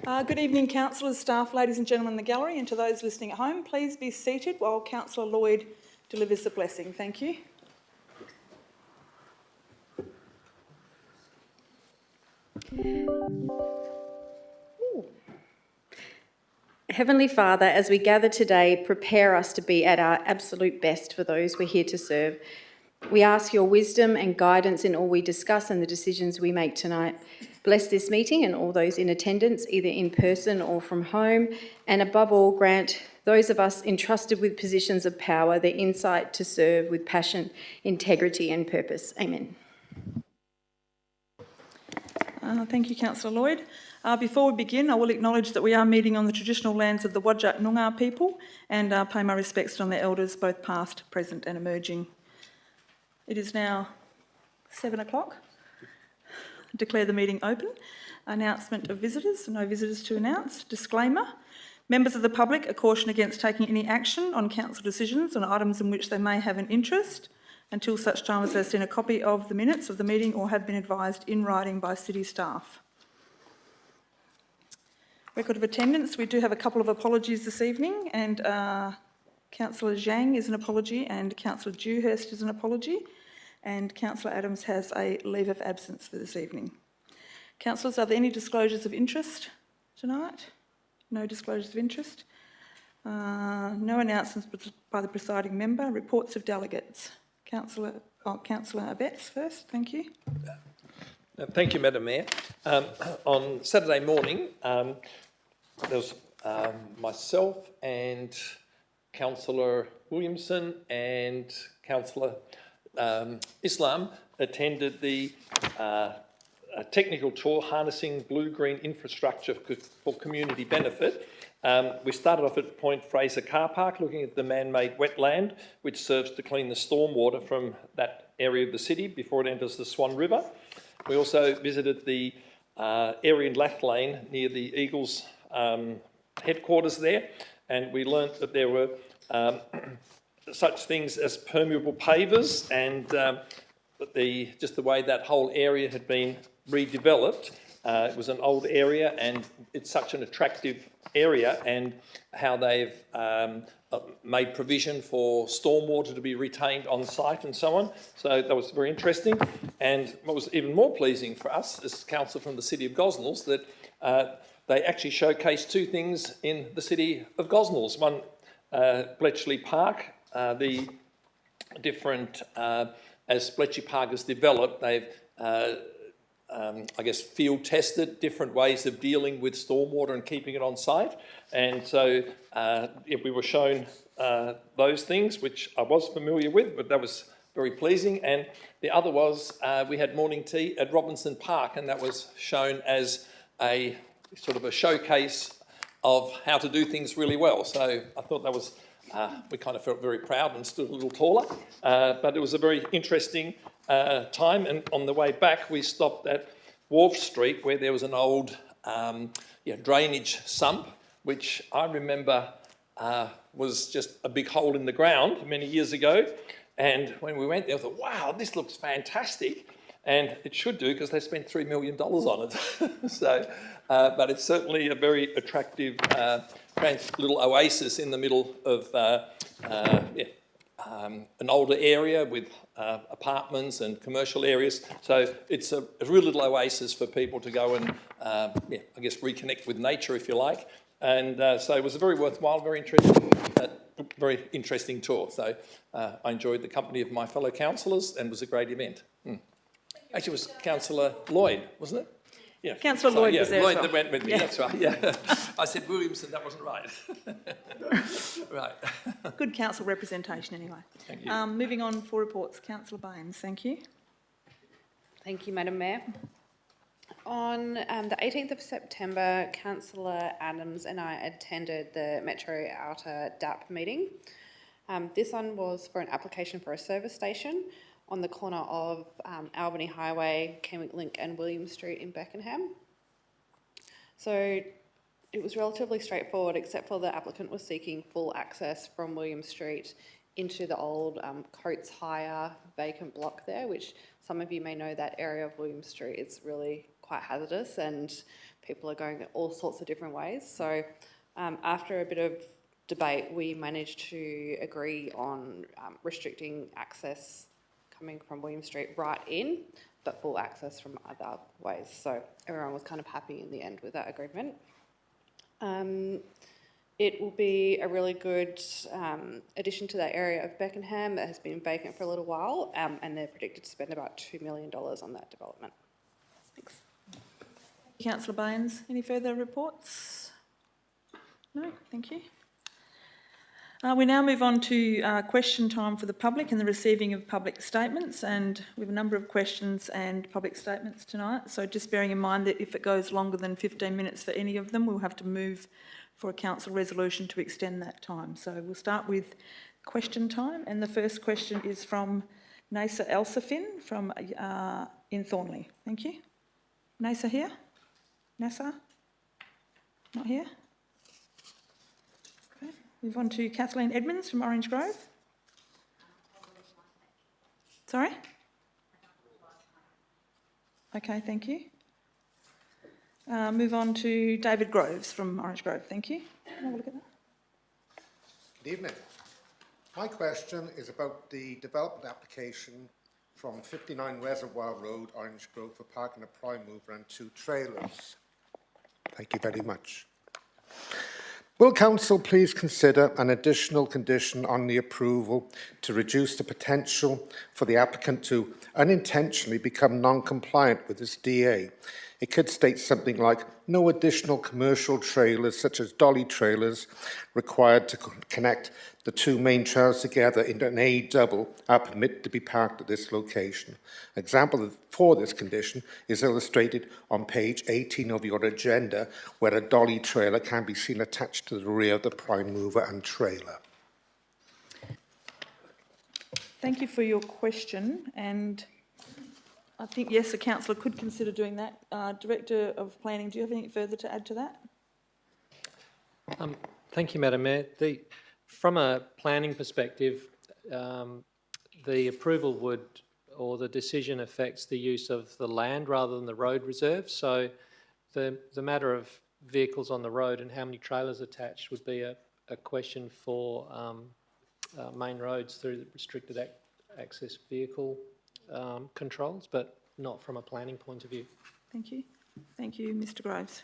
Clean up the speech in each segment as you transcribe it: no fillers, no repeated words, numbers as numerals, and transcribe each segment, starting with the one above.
Good evening, councillors, staff, ladies and gentlemen in the gallery, and to those listening at home, please be seated while Councillor Lloyd delivers the blessing. Thank you. Heavenly Father, as we gather today, prepare us to be at our absolute best for those we're here to serve. We ask your wisdom and guidance in all we discuss and the decisions we make tonight. Bless this meeting and all those in attendance, either in person or from home, and above all, grant those of us entrusted with positions of power the insight to serve with passion, integrity and purpose. Amen. Thank you, Councillor Lloyd. Before we begin, I will acknowledge that we are meeting on the traditional lands of the Whadjuk Noongar people and pay my respects to their elders, both past, present and emerging. It is now 7 o'clock. I declare the meeting open. Announcement of visitors. No visitors to announce. Disclaimer. Members of the public are cautioned against taking any action on council decisions on items in which they may have an interest until such time as they've seen a copy of the minutes of the meeting or have been advised in writing by city staff. Record of attendance. We do have a couple of apologies this evening, and Councillor Zhang is an apology and Councillor Dewhurst is an apology, and Councillor Adams has a leave of absence for this evening. Councillors, are there any disclosures of interest tonight? No disclosures of interest. No announcements by the presiding member. Reports of delegates. Councillor Abetz first, thank you. Thank you, Madam Mayor. On Saturday morning, there was myself and Councillor Williamson and Councillor Islam attended the technical tour harnessing blue-green infrastructure for community benefit. We started off at Point Fraser Car Park looking at the man-made wetland which serves to clean the stormwater from that area of the city before it enters the Swan River. We also visited the area in Lath Lane near the Eagles headquarters there, and we learnt that there were such things as permeable pavers, and just the way that whole area had been redeveloped. It was an old area and it's such an attractive area, and how they've made provision for stormwater to be retained on site and so on. So that was very interesting. And what was even more pleasing for us as council from the city of Gosnells, that they actually showcased two things in the city of Gosnells. One, Bletchley Park, the different, as Bletchley Park has developed, they've I guess field tested different ways of dealing with stormwater and keeping it on site. And so we were shown those things, which I was familiar with, but that was very pleasing. And the other was we had morning tea at Robinson Park, and that was shown as a sort of a showcase of how to do things really well. So I thought that was, we kind of felt very proud and stood a little taller, but it was a very interesting time. And on the way back, we stopped at Wharf Street, where there was an old drainage sump, which I remember was just a big hole in the ground many years ago. And when we went there, I thought, wow, this looks fantastic. And it should do, because they spent $3 million on it. So, but it's certainly a very attractive little oasis in the middle of an older area with apartments and commercial areas. So it's a real little oasis for people to go and, I guess, reconnect with nature, if you like. And so it was a very worthwhile, very interesting tour. So I enjoyed the company of my fellow councillors, and it was a great event. Actually, it was Councillor Lloyd, wasn't it? Yeah. Councillor Lloyd was there. Lloyd as well. that went with me, that's right. Yeah. I said Williamson, that wasn't right. Right. Good council representation anyway. Thank you. Moving on for reports. Councillor Baines, thank you. Thank you, Madam Mayor. On the 18th of September, Councillor Adams and I attended the Metro Outer DAP meeting. This one was for an application for a service station on the corner of Albany Highway, Kenwick Link and William Street in Beckenham. So it was relatively straightforward, except for the applicant was seeking full access from William Street into the old Coates Hire vacant block there, which some of you may know that area of William Street is really quite hazardous, and people are going all sorts of different ways. So after a bit of debate, we managed to agree on restricting access coming from William Street right in, but full access from other ways. So everyone was kind of happy in the end with that agreement. It will be a really good addition to that area of Beckenham that has been vacant for a little while, and they're predicted to spend about $2 million on that development. Thanks. Councillor Baines, any further reports? No, thank you. We now move on to question time for the public and the receiving of public statements, and we have a number of questions and public statements tonight, so just bearing in mind that if it goes longer than 15 minutes for any of them, we'll have to move for a council resolution to extend that time. So we'll start with question time, and the first question is from Nasa Elsafin from in Thornley. Thank you. Nasa here? Nasa? Not here? Okay. Move on to Kathleen Edmonds from Orange Grove. Sorry? Okay, thank you. Move on to David Groves from Orange Grove. Thank you. Have a look at that. Good evening. My question is about the development application from 59 Reservoir Road, Orange Grove, for parking a prime mover and 2 trailers. Thank you very much. Will Council please consider an additional condition on the approval to reduce the potential for the applicant to unintentionally become non-compliant with this DA? It could state something like, no additional commercial trailers such as dolly trailers required to connect the 2 main trails together into an A-double are permitted to be parked at this location. An example for this condition is illustrated on page 18 of your agenda, where a dolly trailer can be seen attached to the rear of the prime mover and trailer. Thank you for your question, and I think, yes, a councillor could consider doing that. Director of Planning, do you have anything further to add to that? Thank you, Madam Mayor. From a planning perspective, the approval would, or the decision affects the use of the land rather than the road reserve. So the matter of vehicles on the road and how many trailers attached would be a question for main roads through the restricted access vehicle controls, but not from a planning point of view. Thank you. Thank you, Mr Groves.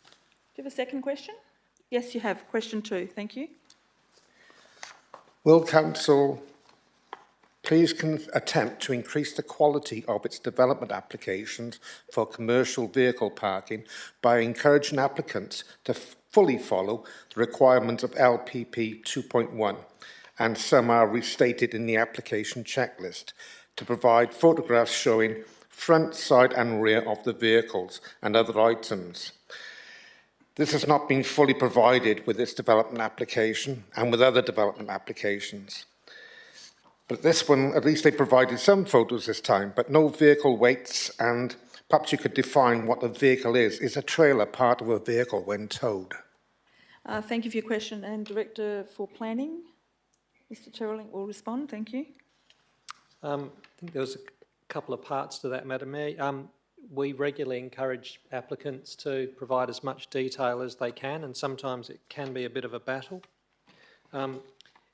Do you have a second question? Yes, you have. Question 2. Thank you. Will Council please attempt to increase the quality of its development applications for commercial vehicle parking by encouraging applicants to fully follow the requirements of LPP 2.1, and some are restated in the application checklist, to provide photographs showing front, side and rear of the vehicles and other items. This has not been fully provided with this development application and with other development applications. But this one, at least they provided some photos this time, but no vehicle weights, and perhaps you could define what a vehicle is. Is a trailer part of a vehicle when towed? Thank you for your question, and Director for Planning, Mr Terrelling, will respond. Thank you. I think there was a couple of parts to that, Madam Mayor. We regularly encourage applicants to provide as much detail as they can, and sometimes it can be a bit of a battle.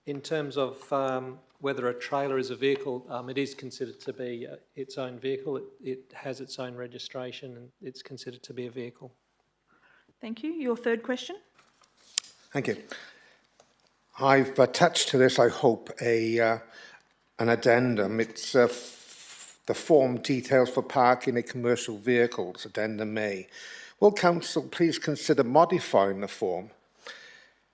In terms of whether a trailer is a vehicle, it is considered to be its own vehicle. It has its own registration and it's considered to be a vehicle. Thank you. Your third question? Thank you. I've attached to this, I hope, an addendum. It's the form details for parking in commercial vehicles, addendum A. Will Council please consider modifying the form,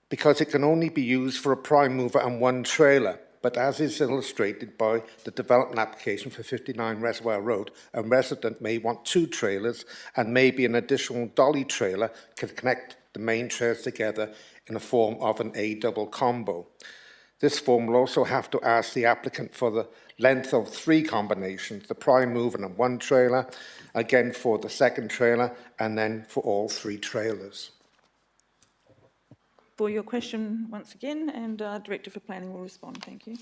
because it can only be used for a prime mover and 1 trailer, but as is illustrated by the development application for 59 Reservoir Road, a resident may want 2 trailers and maybe an additional dolly trailer can connect the main trails together in the form of an A-double combo. This form will also have to ask the applicant for the length of 3 combinations, the prime mover and 1 trailer, again for the second trailer, and then for all 3 trailers. For your question once again, and Director for Planning will respond. Thank you.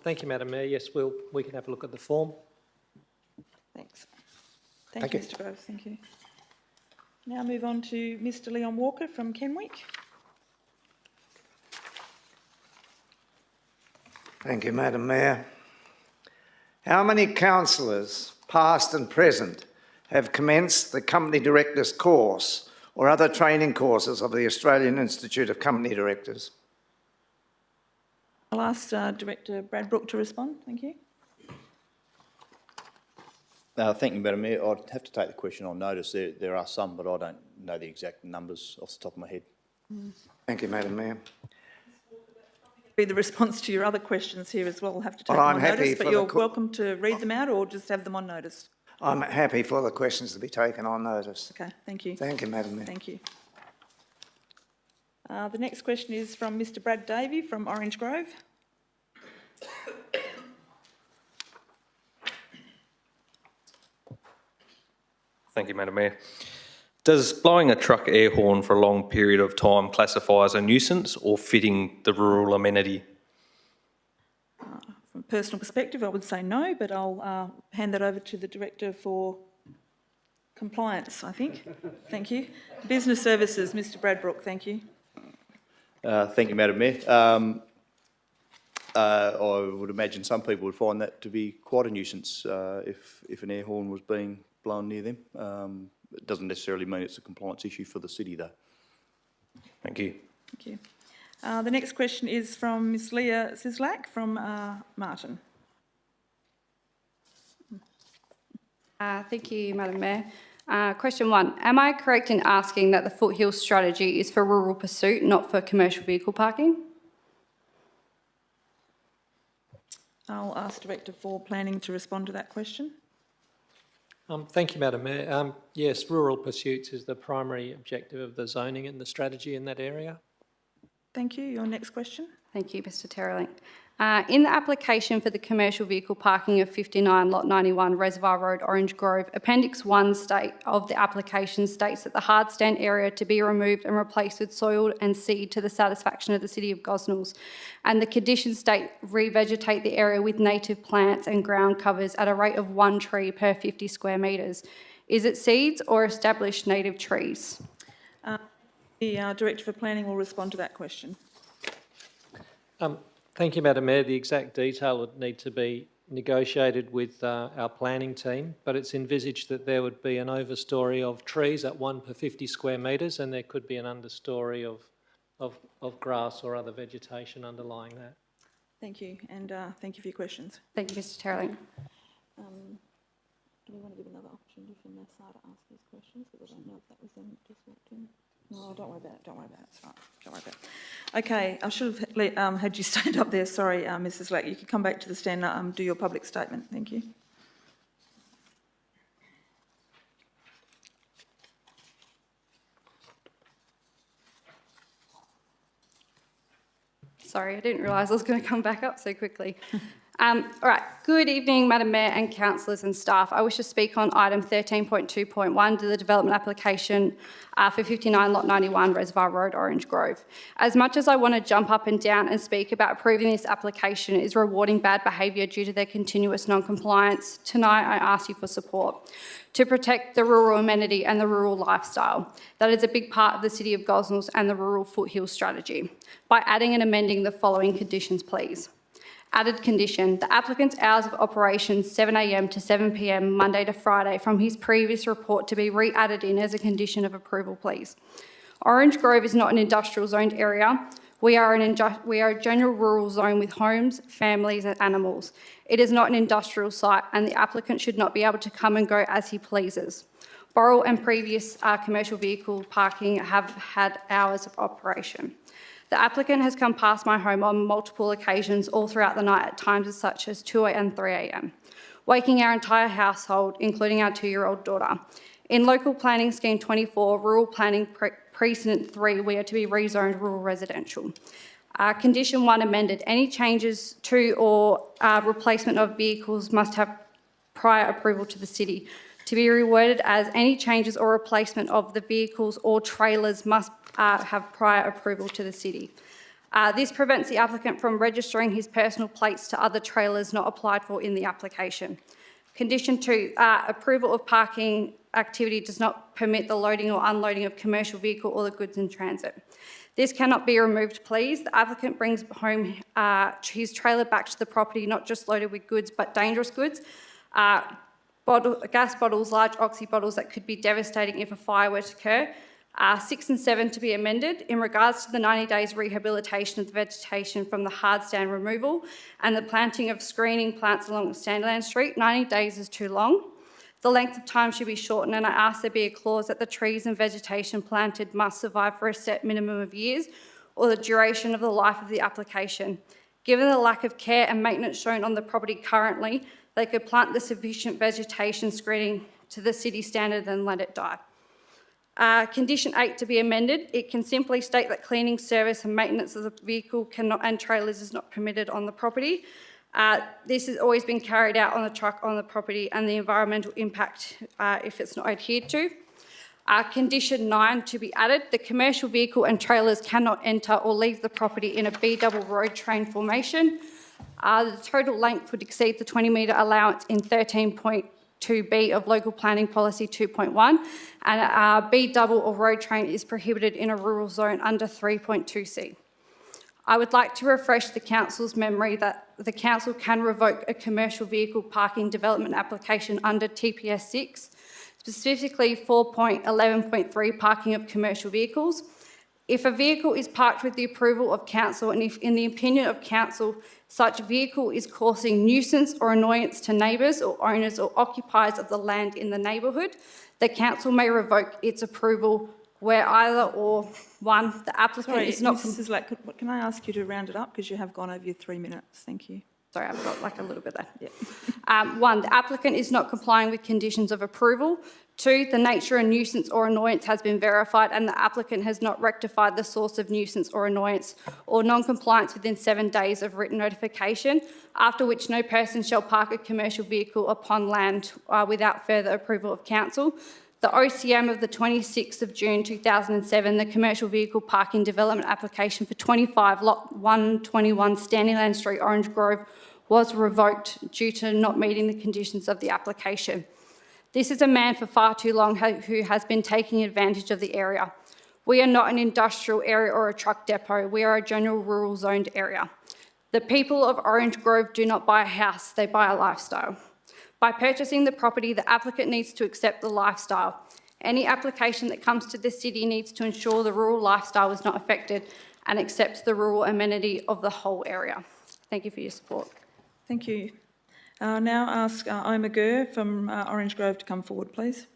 Thank you, Madam Mayor. Yes, we can have a look at the form. Thanks. Thank you, Mr Groves. Thank you. Now move on to Mr Leon Walker from Kenwick. Thank you, Madam Mayor. How many councillors, past and present, have commenced the Company Directors course or other training courses of the Australian Institute of Company Directors? I'll ask Director Bradbrook to respond. Thank you. Thank you, Madam Mayor. I'd have to take the question on notice. There are some, but I don't know the exact numbers off the top of my head. Thank you, Madam Mayor. Be the response to your other questions here as well. We'll have to take Well, them I'm on happy notice, but for you're the welcome to read them out or just have them on notice. I'm happy for the questions to be taken on notice. Okay, thank you. Thank you, Madam Mayor. Thank you. The next question is from Mr Brad Davey from Orange Grove. Thank you, Madam Mayor. Does blowing a truck air horn for a long period of time classify as a nuisance or fitting the rural amenity? From a personal perspective, I would say no, but I'll hand that over to the Director for Compliance, I think. Thank you. Business Services, Mr Bradbrook, thank you. Thank you, Madam Mayor. I would imagine some people would find that to be quite a nuisance if an air horn was being blown near them. It doesn't necessarily mean it's a compliance issue for the city, though. Thank you. Thank you. The next question is from Ms Leah Sislak from Martin. Thank you, Madam Mayor. Question 1. Am I correct in asking that the Foothills strategy is for rural pursuit, not for commercial vehicle parking? I'll ask Director for Planning to respond to that question. Thank you, Madam Mayor. Yes, rural pursuits is the primary objective of the zoning and the strategy in that area. Thank you. Your next question. Thank you, Mr Terrelling. In the application for the commercial vehicle parking of 59 Lot 91 Reservoir Road, Orange Grove, Appendix 1 of the application states that the hard stand area to be removed and replaced with soil and seed to the satisfaction of the City of Gosnells, and the conditions state revegetate the area with native plants and ground covers at a rate of 1 tree per 50 square metres. Is it seeds or established native trees? The Director for Planning will respond to that question. Thank you, Madam Mayor. The exact detail would need to be negotiated with our planning team, but it's envisaged that there would be an overstory of trees at 1 per 50 square metres, and there could be an understory of grass or other vegetation underlying that. Thank you, and thank you for your questions. Thank you, Mr Terrelling. Do we want to give another opportunity for Nassar to ask these questions? Because I don't know if that was them that just walked in. No, don't worry about it. Don't worry about it. It's fine. Don't worry about it. Okay, I should have had you stand up there. Sorry, Mrs. Lack. You can come back to the stand and do your public statement. Thank you. Sorry, I didn't realise I was going to come back up so quickly. All right, good evening, Madam Mayor and councillors and staff. I wish to speak on item 13.2.1 to the development application for 59 Lot 91 Reservoir Road, Orange Grove. As much as I want to jump up and down and speak about approving this application is rewarding bad behaviour due to their continuous non-compliance, tonight I ask you for support to protect the rural amenity and the rural lifestyle. That is a big part of the City of Gosnells and the rural foothills strategy by adding and amending the following conditions, please. Added condition, the applicant's hours of operation 7 a.m. to 7 p.m. Monday to Friday from his previous report to be re-added in as a condition of approval, please. Orange Grove is not an industrial zoned area. We are a general rural zone with homes, families and animals. It is not an industrial site and the applicant should not be able to come and go as he pleases. Boral and previous commercial vehicle parking have had hours of operation. The applicant has come past my home on multiple occasions all throughout the night at times such as 2 and 3 a.m, waking our entire household, including our 2-year-old daughter. In Local Planning Scheme 24, Rural Planning Precinct 3, we are to be rezoned rural residential. Condition 1 amended. Any changes to or replacement of vehicles must have prior approval to the City. To be reworded as any changes or replacement of the vehicles or trailers must have prior approval to the City. This prevents the applicant from registering his personal plates to other trailers not applied for in the application. Condition 2, approval of parking activity does not permit the loading or unloading of commercial vehicle or the goods in transit. This cannot be removed, please. The applicant brings home his trailer back to the property, not just loaded with goods, but dangerous goods. Gas bottles, large oxy bottles that could be devastating if a fire were to occur. 6 and 7 to be amended in regards to the 90 days rehabilitation of the vegetation from the hard stand removal and the planting of screening plants along Sandiland Street. 90 days is too long. The length of time should be shortened, and I ask there be a clause that the trees and vegetation planted must survive for a set minimum of years or the duration of the life of the application. Given the lack of care and maintenance shown on the property currently, they could plant the sufficient vegetation screening to the city standard and let it die. Condition 8 to be amended. It can simply state that cleaning service and maintenance of the vehicle and trailers is not permitted on the property. This has always been carried out on the truck on the property and the environmental impact if it's not adhered to. Condition 9 to be added. The commercial vehicle and trailers cannot enter or leave the property in a B-double road train formation. The total length would exceed the 20-metre allowance in 13.2B of Local Planning Policy 2.1, and a B-double or road train is prohibited in a rural zone under 3.2C. I would like to refresh the Council's memory that the Council can revoke a commercial vehicle parking development application under TPS 6, specifically 4.11.3 parking of commercial vehicles. If a vehicle is parked with the approval of Council and if, in the opinion of Council, such vehicle is causing nuisance or annoyance to neighbours or owners or occupiers of the land in the neighbourhood, the Council may revoke its approval where either or, 1, the applicant is not... Mrs. Lack, can I ask you to round it up because you have gone over your 3 minutes? Thank you. Sorry, I've got like a little bit there. Yeah. 1, the applicant is not complying with conditions of approval. 2, the nature of nuisance or annoyance has been verified and the applicant has not rectified the source of nuisance or annoyance or non-compliance within 7 days of written notification, after which no person shall park a commercial vehicle upon land without further approval of Council. The OCM of the 26th of June 2007, the commercial vehicle parking development application for 25 lot 121 Standyland Street, Orange Grove, was revoked due to not meeting the conditions of the application. This is a man for far too long who has been taking advantage of the area. We are not an industrial area or a truck depot. We are a general rural zoned area. The people of Orange Grove do not buy a house, they buy a lifestyle. By purchasing the property, the applicant needs to accept the lifestyle. Any application that comes to the city needs to ensure the rural lifestyle is not affected and accepts the rural amenity of the whole area. Thank you for your support. Thank you. Now ask Oma Gur from Orange Grove to come forward, please.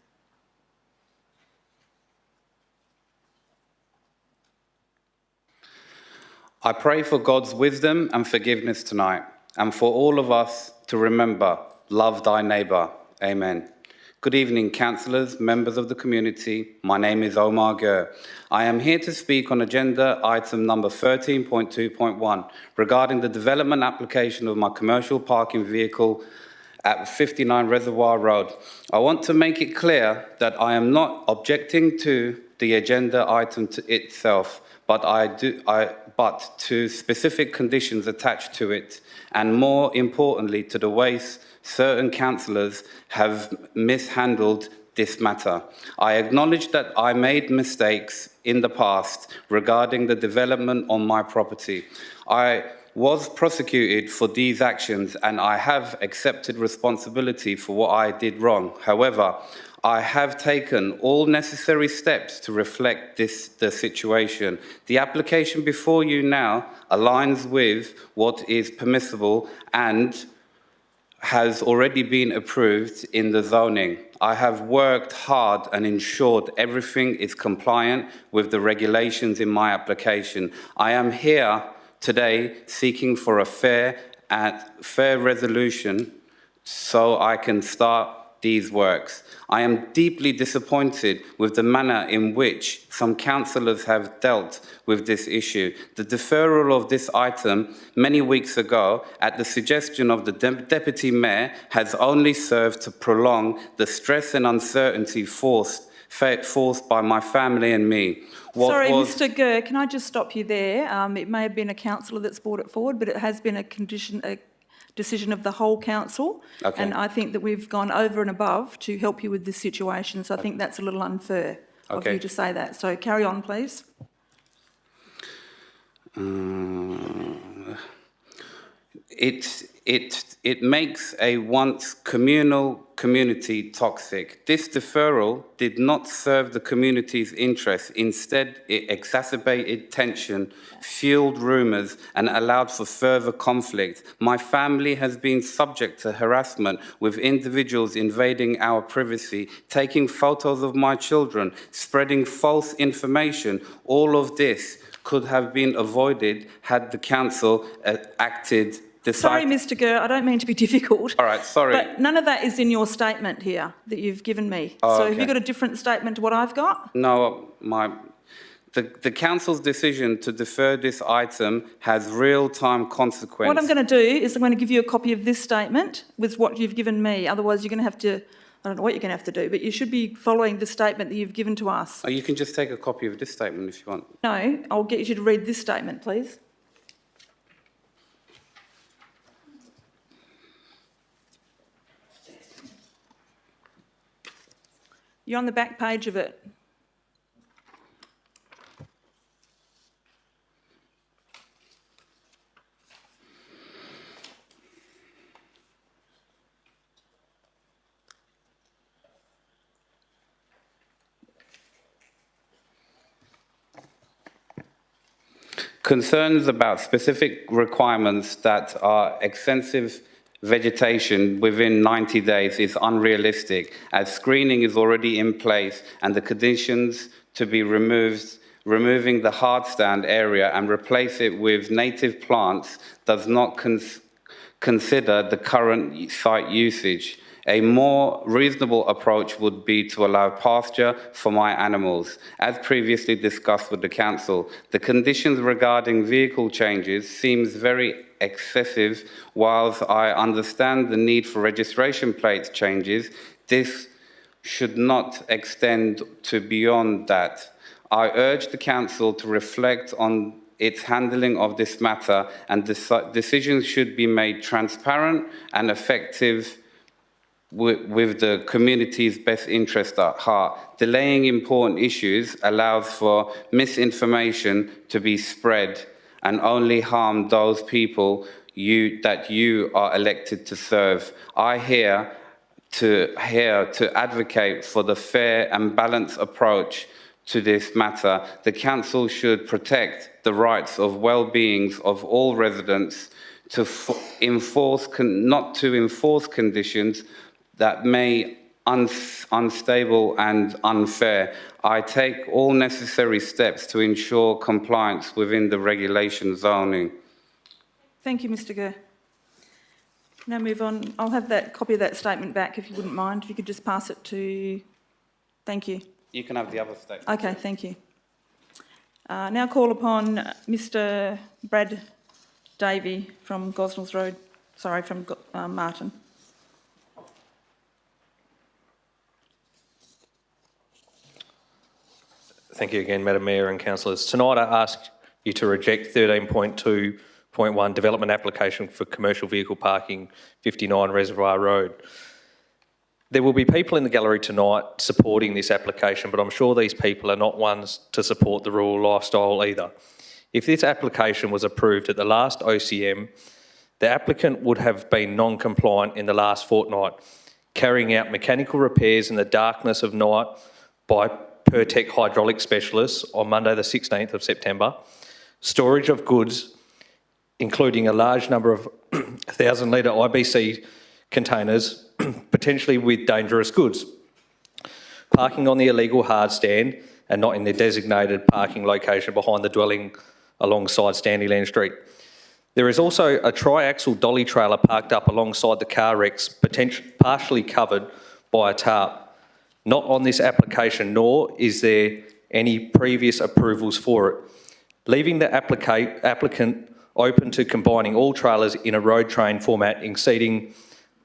I pray for God's wisdom and forgiveness tonight, and for all of us to remember, love thy neighbour. Amen. Good evening, councillors, members of the community. My name is Omar Gur. I am here to speak on agenda item number 13.2.1 regarding the development application of my commercial parking vehicle at 59 Reservoir Road. I want to make it clear that I am not objecting to the agenda item itself, but but to specific conditions attached to it, and more importantly, to the ways certain councillors have mishandled this matter. I acknowledge that I made mistakes in the past regarding the development on my property. I was prosecuted for these actions and I have accepted responsibility for what I did wrong. However, I have taken all necessary steps to reflect the situation. The application before you now aligns with what is permissible and has already been approved in the zoning. I have worked hard and ensured everything is compliant with the regulations in my application. I am here today seeking for a fair resolution so I can start these works. I am deeply disappointed with the manner in which some councillors have dealt with this issue. The deferral of this item many weeks ago at the suggestion of the Deputy Mayor has only served to prolong the stress and uncertainty forced by my family and me. Sorry, Mr. Gur, can I just stop you there? It may have been a councillor that's brought it forward, but it has been a decision of the whole council. Okay. And I think that we've gone over and above to help you with this situation, so I think that's a little unfair of Okay. you to say that. So carry on, please. It makes a once communal community toxic. This deferral did not serve the community's interests. Instead, it exacerbated tension, fueled rumours, and allowed for further conflict. My family has been subject to harassment, with individuals invading our privacy, taking photos of my children, spreading false information. All of this could have been avoided had the council acted Sorry, decided. Mr Gurr, I don't mean to be difficult. All right, sorry. But none of that is in your statement here that you've given me. Oh, so have you okay. got a different statement to what I've got? No, the council's decision to defer this item has real-time consequence. What I'm going to do is I'm going to give you a copy of this statement with what you've given me. Otherwise, you're going to have to, I don't know what you're going to have to do, but you should be following the statement that you've given to us. Oh, you can just take a copy of this statement if you want. No, I'll get you to read this statement, please. You're on the back page of it. Concerns about specific requirements that are extensive vegetation within 90 days is unrealistic, as screening is already in place and the conditions to be removing the hard stand area and replace it with native plants does not consider the current site usage. A more reasonable approach would be to allow pasture for my animals. As previously discussed with the council, the conditions regarding vehicle changes seems very excessive. Whilst I understand the need for registration plate changes, this should not extend to beyond that. I urge the council to reflect on its handling of this matter, and decisions should be made transparent and effective with the community's best interest at heart. Delaying important issues allows for misinformation to be spread and only harm those people that you are elected to serve. I here to advocate for the fair and balanced approach to this matter. The council should protect the rights of well-being of all residents, not to enforce conditions that may unstable and unfair. I take all necessary steps to ensure compliance within the regulation zoning. Thank you, Mr Gurr. Now move on. I'll have that copy of that statement back if you wouldn't mind. If you could just pass it to... Thank you. You can have the other statement. Okay, thank you. Now call upon Mr Brad Davey from Gosnells Road, sorry, from Martin. Thank you again, Madam Mayor and councillors. Tonight I ask you to reject 13.2.1 development application for commercial vehicle parking 59 Reservoir Road. There will be people in the gallery tonight supporting this application, but I'm sure these people are not ones to support the rural lifestyle either. If this application was approved at the last OCM, the applicant would have been non-compliant in the last fortnight, carrying out mechanical repairs in the darkness of night by Pertec hydraulic specialists on Monday the 16th of September, storage of goods, including a large number of 1,000-litre IBC containers, potentially with dangerous goods, parking on the illegal hard stand and not in their designated parking location behind the dwelling alongside Standyland Street. There is also a triaxle dolly trailer parked up alongside the car wrecks, partially covered by a tarp. Not on this application, nor is there any previous approvals for it, leaving the applicant open to combining all trailers in a road train format exceeding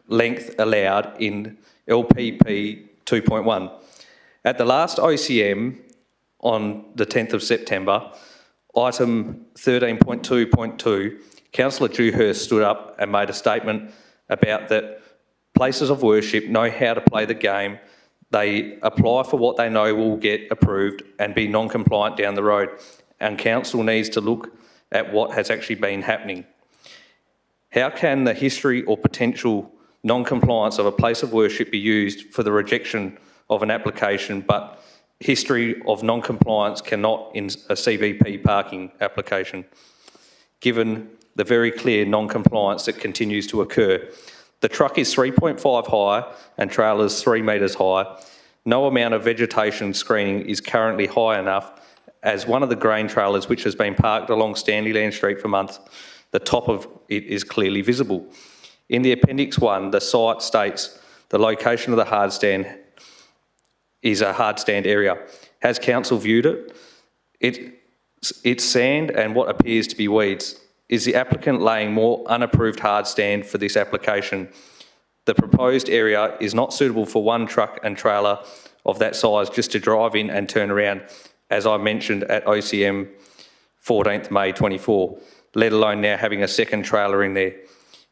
length allowed in LPP 2.1. At the last OCM on the 10th of September, item 13.2.2, Councillor Dewhurst stood up and made a statement about that places of worship know how to play the game. They apply for what they know will get approved and be non-compliant down the road. And council needs to look at what has actually been happening. How can the history or potential non-compliance of a place of worship be used for the rejection of an application, but history of non-compliance cannot in a CVP parking application, given the very clear non-compliance that continues to occur? The truck is 3.5 high and trailers 3 metres high. No amount of vegetation screening is currently high enough, as one of the grain trailers, which has been parked along Standyland Street for months, the top of it is clearly visible. In the Appendix 1, the site states the location of the hard stand is a hard stand area. Has council viewed it? It's sand and what appears to be weeds. Is the applicant laying more unapproved hard stand for this application? The proposed area is not suitable for one truck and trailer of that size just to drive in and turn around, as I mentioned at OCM 14th May 24, let alone now having a second trailer in there.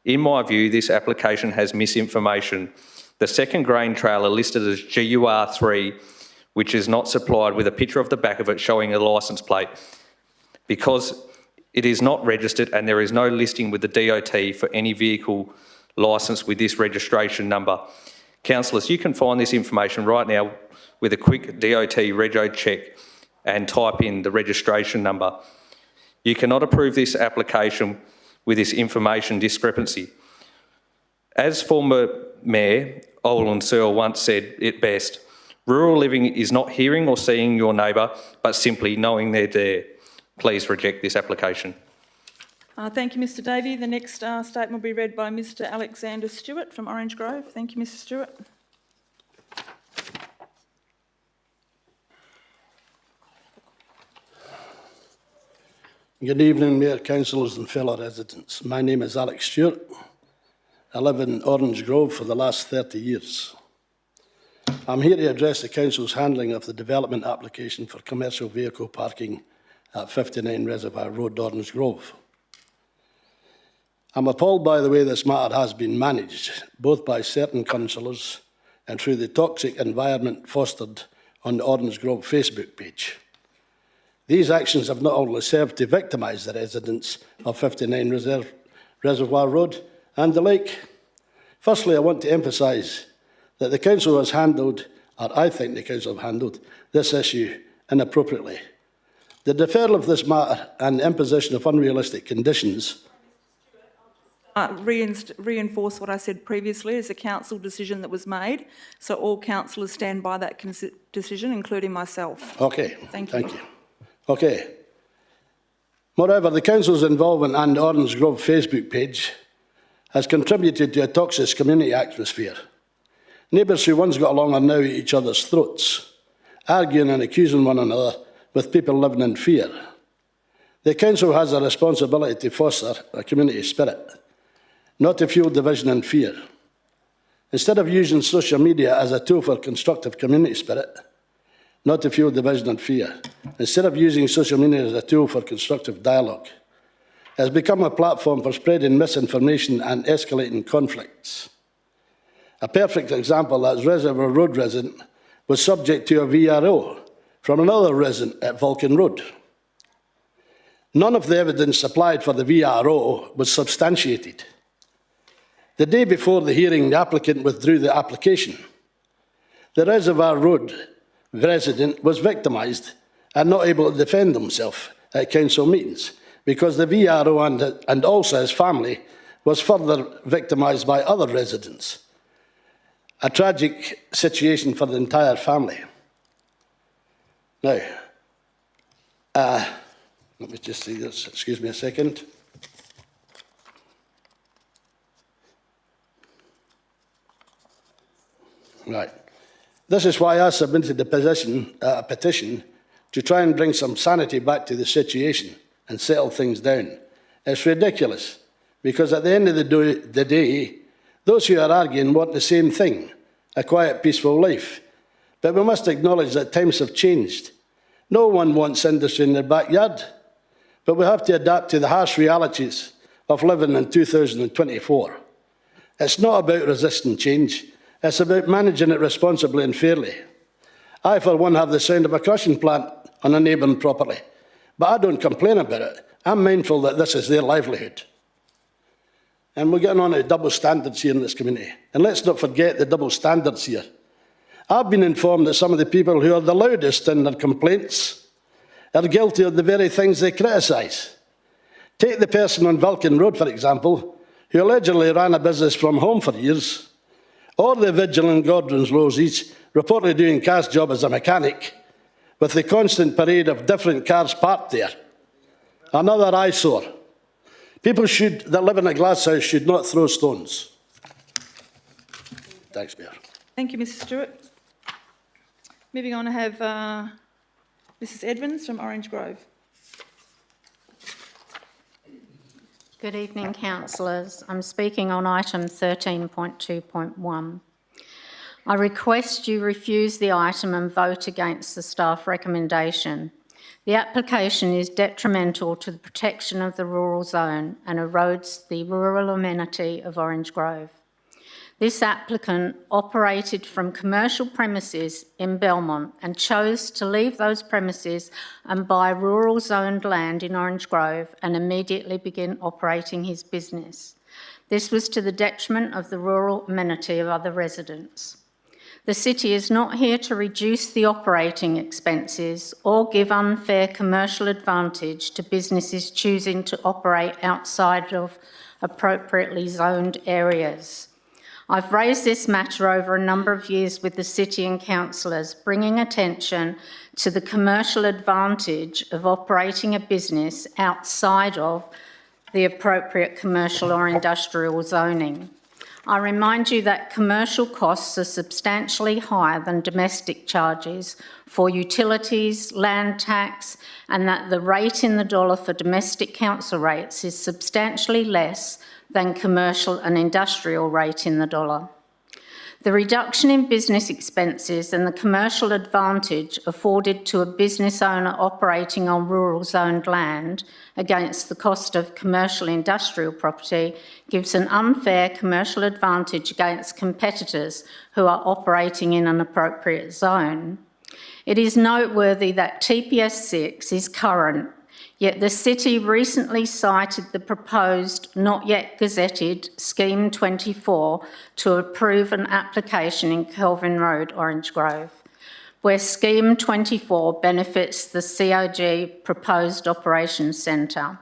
In my view, this application has misinformation. The second grain trailer listed as GUR3, which is not supplied with a picture of the back of it showing a licence plate, because it is not registered and there is no listing with the DOT for any vehicle licensed with this registration number. Councillors, you can find this information right now with a quick DOT rego check and type in the registration number. You cannot approve this application with this information discrepancy. As former Mayor Olin Searle once said it best, rural living is not hearing or seeing your neighbour, but simply knowing they're there. Please reject this application. Thank you, Mr Davey. The next statement will be read by Mr Alexander Stewart from Orange Grove. Thank you, Mr Stewart. Good evening, Mayor, councillors and fellow residents. My name is Alex Stewart. I live in Orange Grove for the last 30 years. I'm here to address the council's handling of the development application for commercial vehicle parking at 59 Reservoir Road, Orange Grove. I'm appalled by the way this matter has been managed, both by certain councillors and through the toxic environment fostered on the Orange Grove Facebook page. These actions have not only served to victimise the residents of 59 Reservoir Road and the lake. Firstly, I want to emphasise that the council has handled, or I think the council have handled, this issue inappropriately. The deferral of this matter and the imposition of unrealistic conditions Reinforce what I said previously as a council decision that was made, so all councillors stand by that decision, including myself. Okay, Thank you. Okay. Moreover, the council's involvement and the Orange Grove Facebook page has contributed to a toxic community atmosphere. Neighbours who once got along are now at each other's throats, arguing and accusing one another with people living in fear. The council has a responsibility to foster a community spirit, not to fuel division and fear. Instead of using social media as a tool for constructive community spirit, not to fuel division and fear, instead of using social media as a tool for constructive dialogue, it has become a platform for spreading misinformation and escalating conflicts. A perfect example, that Reservoir Road resident was subject to a VRO from another resident at Vulcan Road. None of the evidence supplied for the VRO was substantiated. The day before the hearing, the applicant withdrew the application. The Reservoir Road resident was victimised and not able to defend himself at council meetings because the VRO and also his family was further victimised by other residents. A tragic situation for the entire family. Now, let me just see this, excuse me a second. Right. This is why I submitted a petition to try and bring some sanity back to the situation and settle things down. It's ridiculous, because at the end of the day, those who are arguing want the same thing, a quiet, peaceful life. But we must acknowledge that times have changed. No one wants industry in their backyard. but we have to adapt to the harsh realities of living in 2024. It's not about resisting change, it's about managing it responsibly and fairly. I, for one, have the sound of a crushing plant on a neighbouring property, but I don't complain about it. I'm mindful that this is their livelihood. And we're getting on to double standards here in this community. And let's not forget the double standards here. I've been informed that some of the people who are the loudest in their complaints are guilty of the very things they criticise. Take the person on Vulcan Road, for example, who allegedly ran a business from home for years, or the vigil in Gordon's Roses, reportedly doing Cass' job as a mechanic, with the constant parade of different cars parked there. Another eyesore. People that live in a glass house should not throw stones. Thanks, Mayor. Thank you, Mr Stewart. Moving on, I have Mrs Edmonds from Orange Grove. Good evening, councillors. I'm speaking on item 13.2.1. I request you refuse the item and vote against the staff recommendation. The application is detrimental to the protection of the rural zone and erodes the rural amenity of Orange Grove. This applicant operated from commercial premises in Belmont and chose to leave those premises and buy rural zoned land in Orange Grove and immediately begin operating his business. This was to the detriment of the rural amenity of other residents. The city is not here to reduce the operating expenses or give unfair commercial advantage to businesses choosing to operate outside of appropriately zoned areas. I've raised this matter over a number of years with the city and councillors, bringing attention to the commercial advantage of operating a business outside of the appropriate commercial or industrial zoning. I remind you that commercial costs are substantially higher than domestic charges for utilities, land tax, and that the rate in the dollar for domestic council rates is substantially less than commercial and industrial rate in the dollar. The reduction in business expenses and the commercial advantage afforded to a business owner operating on rural zoned land against the cost of commercial industrial property gives an unfair commercial advantage against competitors who are operating in an appropriate zone. It is noteworthy that TPS 6 is current, yet the city recently cited the proposed, not yet gazetted, Scheme 24 to approve an application in Kelvin Road, Orange Grove, where Scheme 24 benefits the COG proposed operations centre.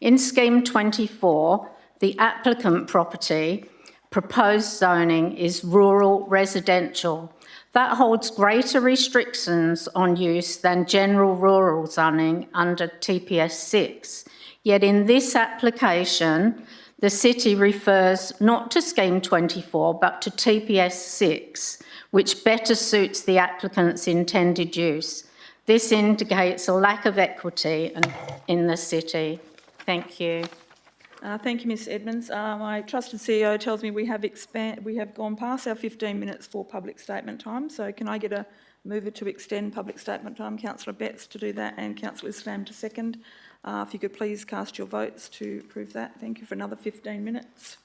In Scheme 24, the applicant property proposed zoning is rural residential. That holds greater restrictions on use than general rural zoning under TPS 6. Yet in this application, the city refers not to Scheme 24 but to TPS 6, which better suits the applicant's intended use. This indicates a lack of equity in the city. Thank you. Thank you, Ms Edmonds. My trusted CEO tells me we have gone past our 15 minutes for public statement time, so can I get a mover to extend public statement time? Councillor Betts to do that and Councillor Islam to second. If you could please cast your votes to approve that. Thank you for another 15 minutes.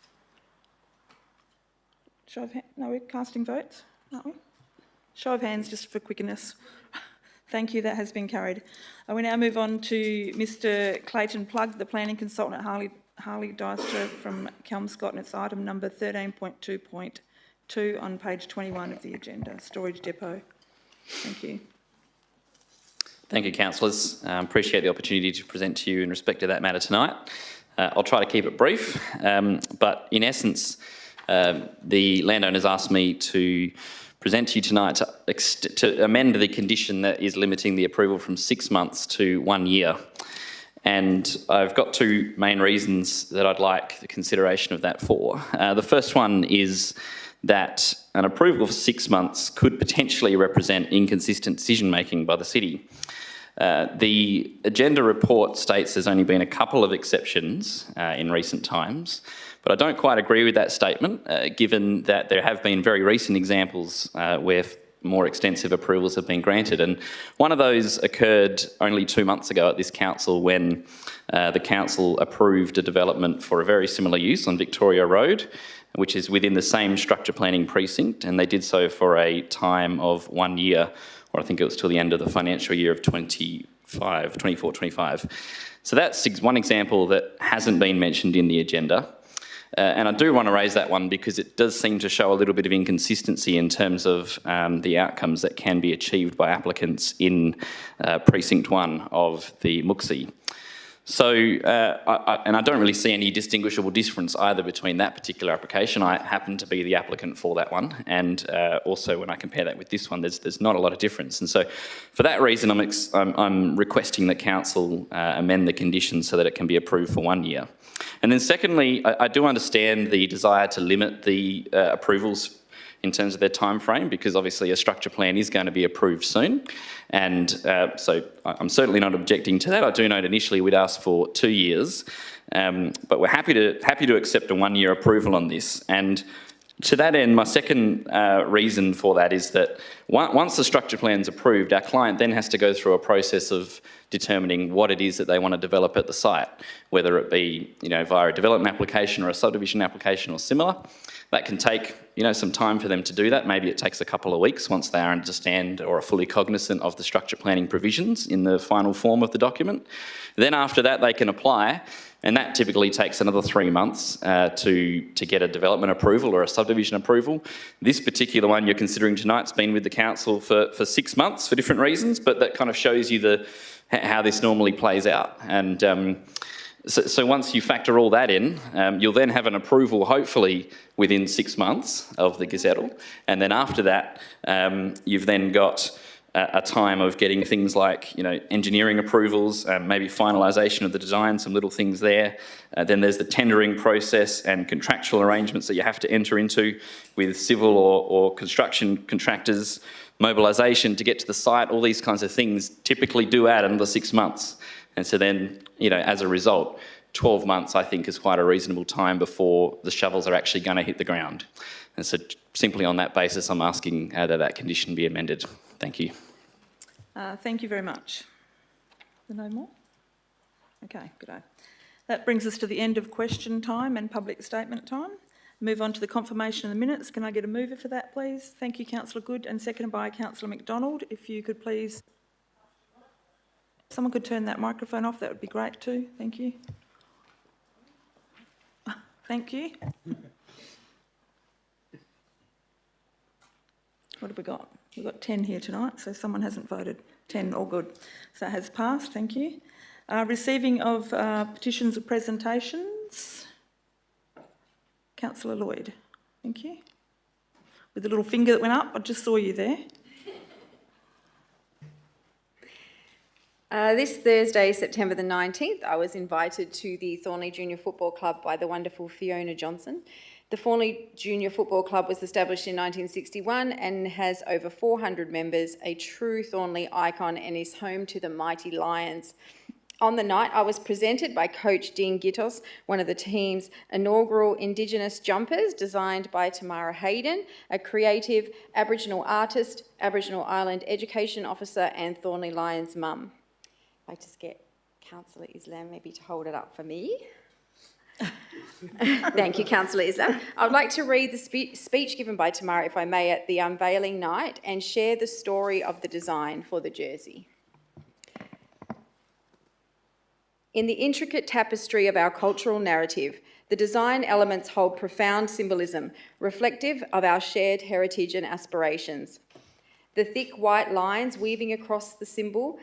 Show of hands. No, we're casting votes, aren't we? Show of hands just for quickness. Thank you, that has been carried. We now move on to Mr Clayton Plugg, the planning consultant at Harley Deister from Kelmscott, and it's item number 13.2.2 on page 21 of the agenda, storage depot. Thank you. Thank you, councillors. Appreciate the opportunity to present to you in respect to that matter tonight. I'll try to keep it brief, but in essence, the landowners asked me to present to you tonight to amend the condition that is limiting the approval from 6 months to 1 year. And I've got two main reasons that I'd like the consideration of that for. The first one is that an approval for 6 months could potentially represent inconsistent decision-making by the city. The agenda report states there's only been a couple of exceptions in recent times, but I don't quite agree with that statement, given that there have been very recent examples where more extensive approvals have been granted. And one of those occurred only 2 months ago at this council when the council approved a development for a very similar use on Victoria Road, which is within the same structure planning precinct, and they did so for a time of 1 year, or I think it was till the end of the financial year of 24-25. So that's one example that hasn't been mentioned in the agenda. And I do want to raise that one because it does seem to show a little bit of inconsistency in terms of the outcomes that can be achieved by applicants in Precinct 1 of the Mooksy. So, I don't really see any distinguishable difference either between that particular application. I happen to be the applicant for that one, and also when I compare that with this one, there's not a lot of difference. And so, for that reason, I'm requesting that council amend the conditions so that it can be approved for 1 year. And then secondly, I do understand the desire to limit the approvals in terms of their time frame, because obviously a structure plan is going to be approved soon. And so I'm certainly not objecting to that. I do note initially we'd asked for 2 years, but we're happy to accept a 1 year approval on this. And to that end, my second reason for that is that once the structure plan's approved, our client then has to go through a process of determining what it is that they want to develop at the site, whether it be, via a development application or a subdivision application or similar. That can take, some time for them to do that. Maybe it takes a couple of weeks once they understand or are fully cognizant of the structure planning provisions in the final form of the document. Then after that, they can apply, and that typically takes another 3 months to get a development approval or a subdivision approval. This particular one you're considering tonight's been with the council for 6 months for different reasons, but that kind of shows you how this normally plays out. And so once you factor all that in, you'll then have an approval, hopefully within 6 months of the gazettal. And then after that, you've then got a time of getting things like, engineering approvals, maybe finalisation of the design, some little things there. Then there's the tendering process and contractual arrangements that you have to enter into with civil or construction contractors, mobilisation to get to the site. All these kinds of things typically do add another 6 months. And so then, as a result, 12 months, I think, is quite a reasonable time before the shovels are actually going to hit the ground. And so simply on that basis, I'm asking that condition be amended. Thank you. Thank you very much. No more? Okay, good day. That brings us to the end of question time and public statement time. Move on to the confirmation of the minutes. Can I get a mover for that, please? Thank you, Councillor Good, and seconded by Councillor McDonald. If you could please... Someone could turn that microphone off, that would be great too. Thank you. Thank you. What have we got? We've got 10 here tonight, so someone hasn't voted. 10, all good. So that has passed, thank you. Receiving of petitions or presentations. Councillor Lloyd, thank you. With the little finger that went up, I just saw you there. This Thursday, September the 19th, I was invited to the Thornley Junior Football Club by the wonderful Fiona Johnson. The Thornley Junior Football Club was established in 1961 and has over 400 members, a true Thornley icon, and is home to the mighty Lions. On the night, I was presented by Coach Dean Gittos, one of the team's inaugural Indigenous jumpers designed by Tamara Hayden, a creative Aboriginal artist, Aboriginal Island Education Officer and Thornley Lions mum. I'd like to get Councillor Islam maybe to hold it up for me. Thank you, Councillor Islam. I'd like to read the speech given by Tamara, if I may, at the unveiling night and share the story of the design for the jersey. In the intricate tapestry of our cultural narrative, the design elements hold profound symbolism, reflective of our shared heritage and aspirations. The thick white lines weaving across the symbol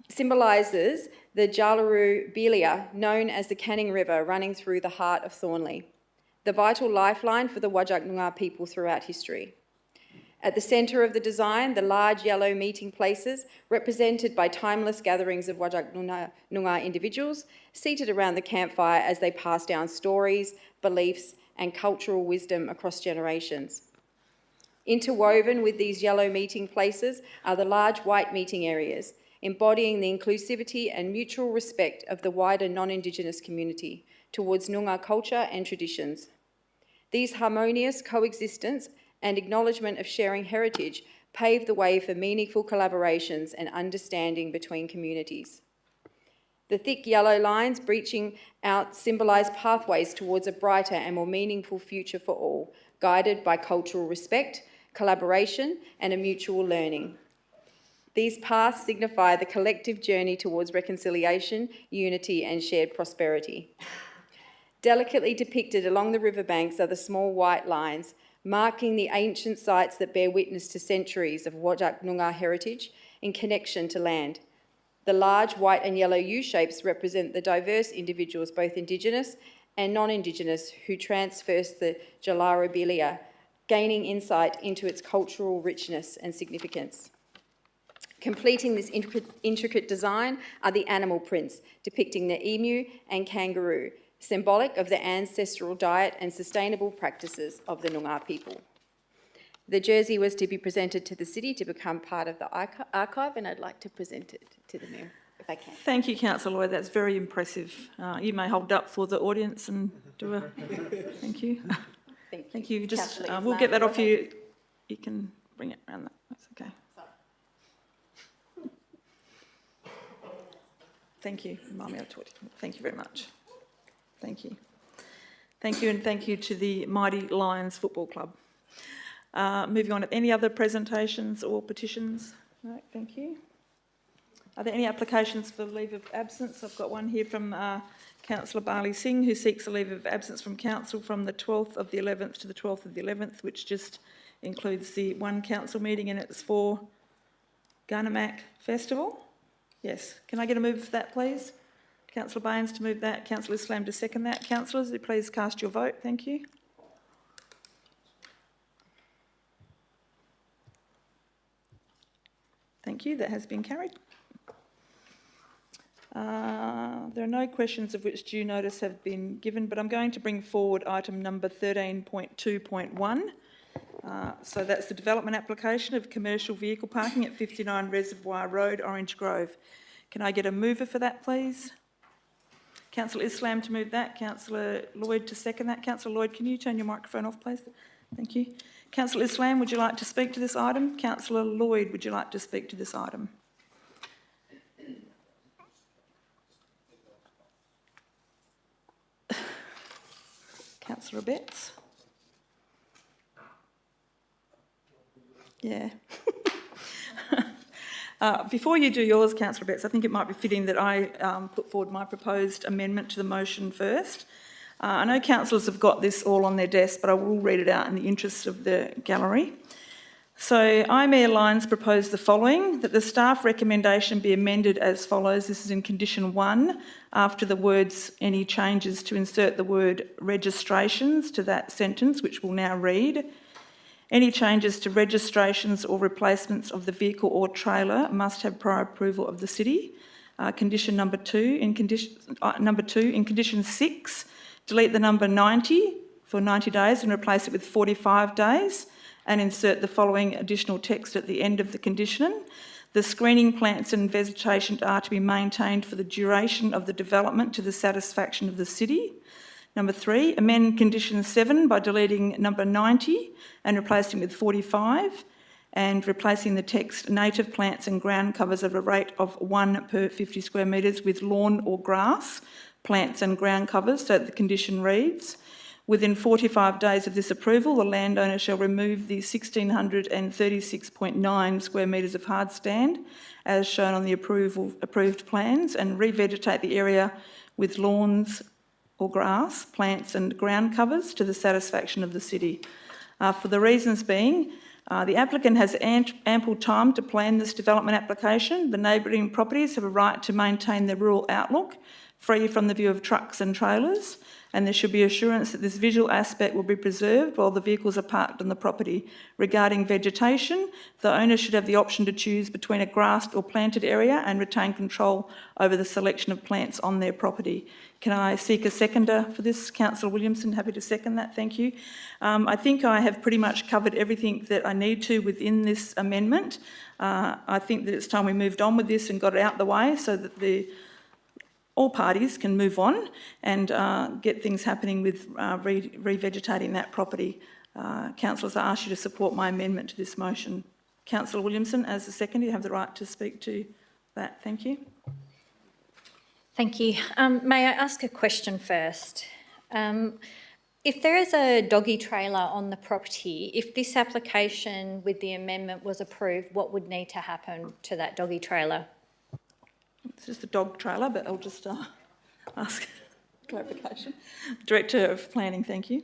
symbolises the Jalaroo Belia, known as the Canning River, running through the heart of Thornley, the vital lifeline for the Whadjuk Noongar people throughout history. At the centre of the design, the large yellow meeting places, represented by timeless gatherings of Whadjuk Noongar individuals, seated around the campfire as they pass down stories, beliefs and cultural wisdom across generations. Interwoven with these yellow meeting places are the large white meeting areas, embodying the inclusivity and mutual respect of the wider non-Indigenous community towards Noongar culture and traditions. These harmonious coexistence and acknowledgement of sharing heritage pave the way for meaningful collaborations and understanding between communities. The thick yellow lines breaching out symbolise pathways towards a brighter and more meaningful future for all, guided by cultural respect, collaboration and a mutual learning. These paths signify the collective journey towards reconciliation, unity and shared prosperity. Delicately depicted along the riverbanks are the small white lines, marking the ancient sites that bear witness to centuries of Whadjuk Noongar heritage in connection to land. The large white and yellow U-shapes represent the diverse individuals, both Indigenous and non-Indigenous, who transverse the Jalarabilia, gaining insight into its cultural richness and significance. Completing this intricate design are the animal prints, depicting the emu and kangaroo, symbolic of the ancestral diet and sustainable practices of the Noongar people. The jersey was to be presented to the city to become part of the archive, and I'd like to present it to the Mayor, if I can. Thank you, Councillor Lloyd. That's very impressive. You may hold up for the audience and do a thank you. Thank you. Just we'll get that off you. You can bring it around. That's okay. Thank you. Remind me of it. Thank you very much. Thank you. Thank you, and thank you to the Mighty Lions Football Club. Moving on, any other presentations or petitions? No, thank you. Are there any applications for leave of absence? I've got one here from Councillor Barley Singh, who seeks a leave of absence from council from the 12th of the 11th to the 12th of the 11th, which just includes the one council meeting, and it's for Garnamack Festival. Yes. Can I get a move for that, please? Councillor Baines to move that. Councillor Islam to second that. Councillors, please cast your vote. Thank you. Thank you. That has been carried. There are no questions of which due notice have been given, but I'm going to bring forward item number 13.2.1. So that's the development application of commercial vehicle parking at 59 Reservoir Road, Orange Grove. Can I get a mover for that, please? Councillor Islam to move that. Councillor Lloyd to second that. Councillor Lloyd, can you turn your microphone off, please? Thank you. Councillor Islam, would you like to speak to this item? Councillor Lloyd, would you like to speak to this item? Councillor Betts? Yeah. Before you do yours, Councillor Betts, I think it might be fitting that I put forward my proposed amendment to the motion first. I know councillors have got this all on their desk, but I will read it out in the interest of the gallery. So I, Mayor Lyons, propose the following, that the staff recommendation be amended as follows. This is in condition 1, after the words any changes to insert the word registrations to that sentence, which will now read, any changes to registrations or replacements of the vehicle or trailer must have prior approval of the city. Condition number 2, in condition 6, delete the number 90 for 90 days and replace it with 45 days and insert the following additional text at the end of the condition. The screening plants and vegetation are to be maintained for the duration of the development to the satisfaction of the city. Number 3, amend condition 7 by deleting number 90 and replacing it with 45 and replacing the text native plants and ground covers at a rate of 1 per 50 square metres with lawn or grass, plants and ground covers, so that the condition reads, within 45 days of this approval, the landowner shall remove the 1,636.9 square metres of hard stand as shown on the approved plans and revegetate the area with lawns or grass, plants and ground covers to the satisfaction of the city. For the reasons being, the applicant has ample time to plan this development application. The neighbouring properties have a right to maintain their rural outlook, free from the view of trucks and trailers, and there should be assurance that this visual aspect will be preserved while the vehicles are parked on the property. Regarding vegetation, the owner should have the option to choose between a grassed or planted area and retain control over the selection of plants on their property. Can I seek a seconder for this? Councillor Williamson, happy to second that, thank you. I think I have pretty much covered everything that I need to within this amendment. I think that it's time we moved on with this and got it out the way so that all parties can move on and get things happening with revegetating that property. Councillors, I ask you to support my amendment to this motion. Councillor Williamson, as the second, you have the right to speak to that. Thank you. Thank you. May I ask a question first? If there is a doggy trailer on the property, if this application with the amendment was approved, what would need to happen to that doggy trailer? It's just a dog trailer, but I'll just ask clarification. Director of Planning, thank you.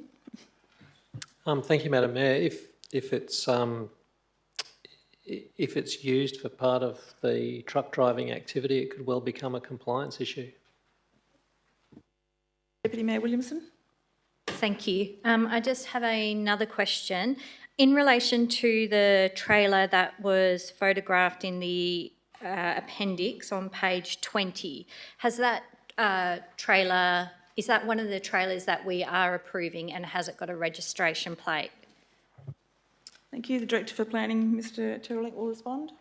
Thank you, Madam Mayor. If it's used for part of the truck driving activity, it could well become a compliance issue. Deputy Mayor Williamson. Thank you. I just have another question. In relation to the trailer that was photographed in the appendix on page 20, has that trailer, is that one of the trailers that we are approving, and has it got a registration plate? Thank you. The Director for Planning, Mr Terrelink, will respond.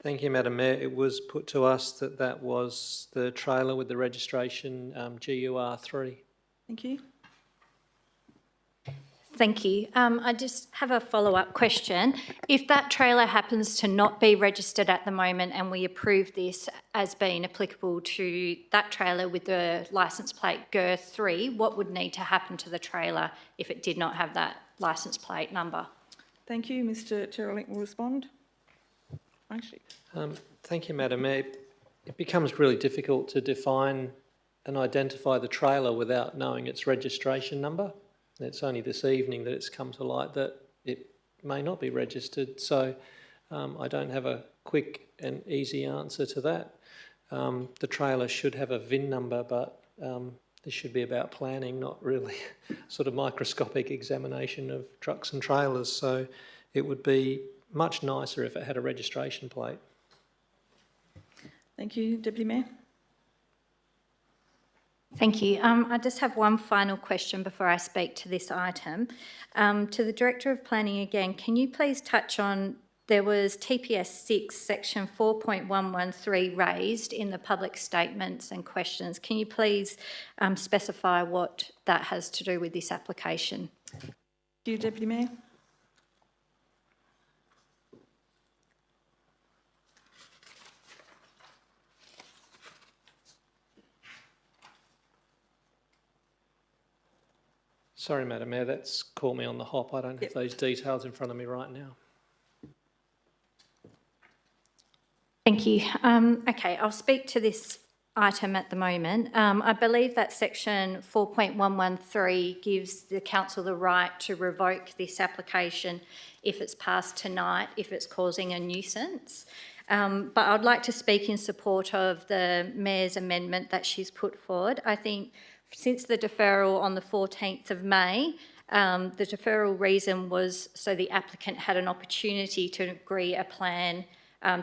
Thank you, Madam Mayor. It was put to us that that was the trailer with the registration GUR3. Thank you. Thank you. I just have a follow-up question. If that trailer happens to not be registered at the moment and we approve this as being applicable to that trailer with the licence plate GUR3, what would need to happen to the trailer if it did not have that licence plate number? Thank you. Mr Terrelink will respond. Actually. Thank you, Madam Mayor. It becomes really difficult to define and identify the trailer without knowing its registration number. It's only this evening that it's come to light that it may not be registered, so I don't have a quick and easy answer to that. The trailer should have a VIN number, but this should be about planning, not really sort of microscopic examination of trucks and trailers, so it would be much nicer if it had a registration plate. Thank you. Deputy Mayor. Thank you. I just have one final question before I speak to this item. To the Director of Planning again, can you please touch on, there was TPS 6 section 4.113 raised in the public statements and questions. Can you please specify what that has to do with this application? Thank you, Deputy Mayor. Sorry, Madam Mayor, that's caught me on the hop. I don't have those details in front of me right now. Thank you. Okay, I'll speak to this item at the moment. I believe that section 4.113 gives the council the right to revoke this application if it's passed tonight, if it's causing a nuisance. But I'd like to speak in support of the Mayor's amendment that she's put forward. I think since the deferral on the 14th of May, the deferral reason was so the applicant had an opportunity to agree a plan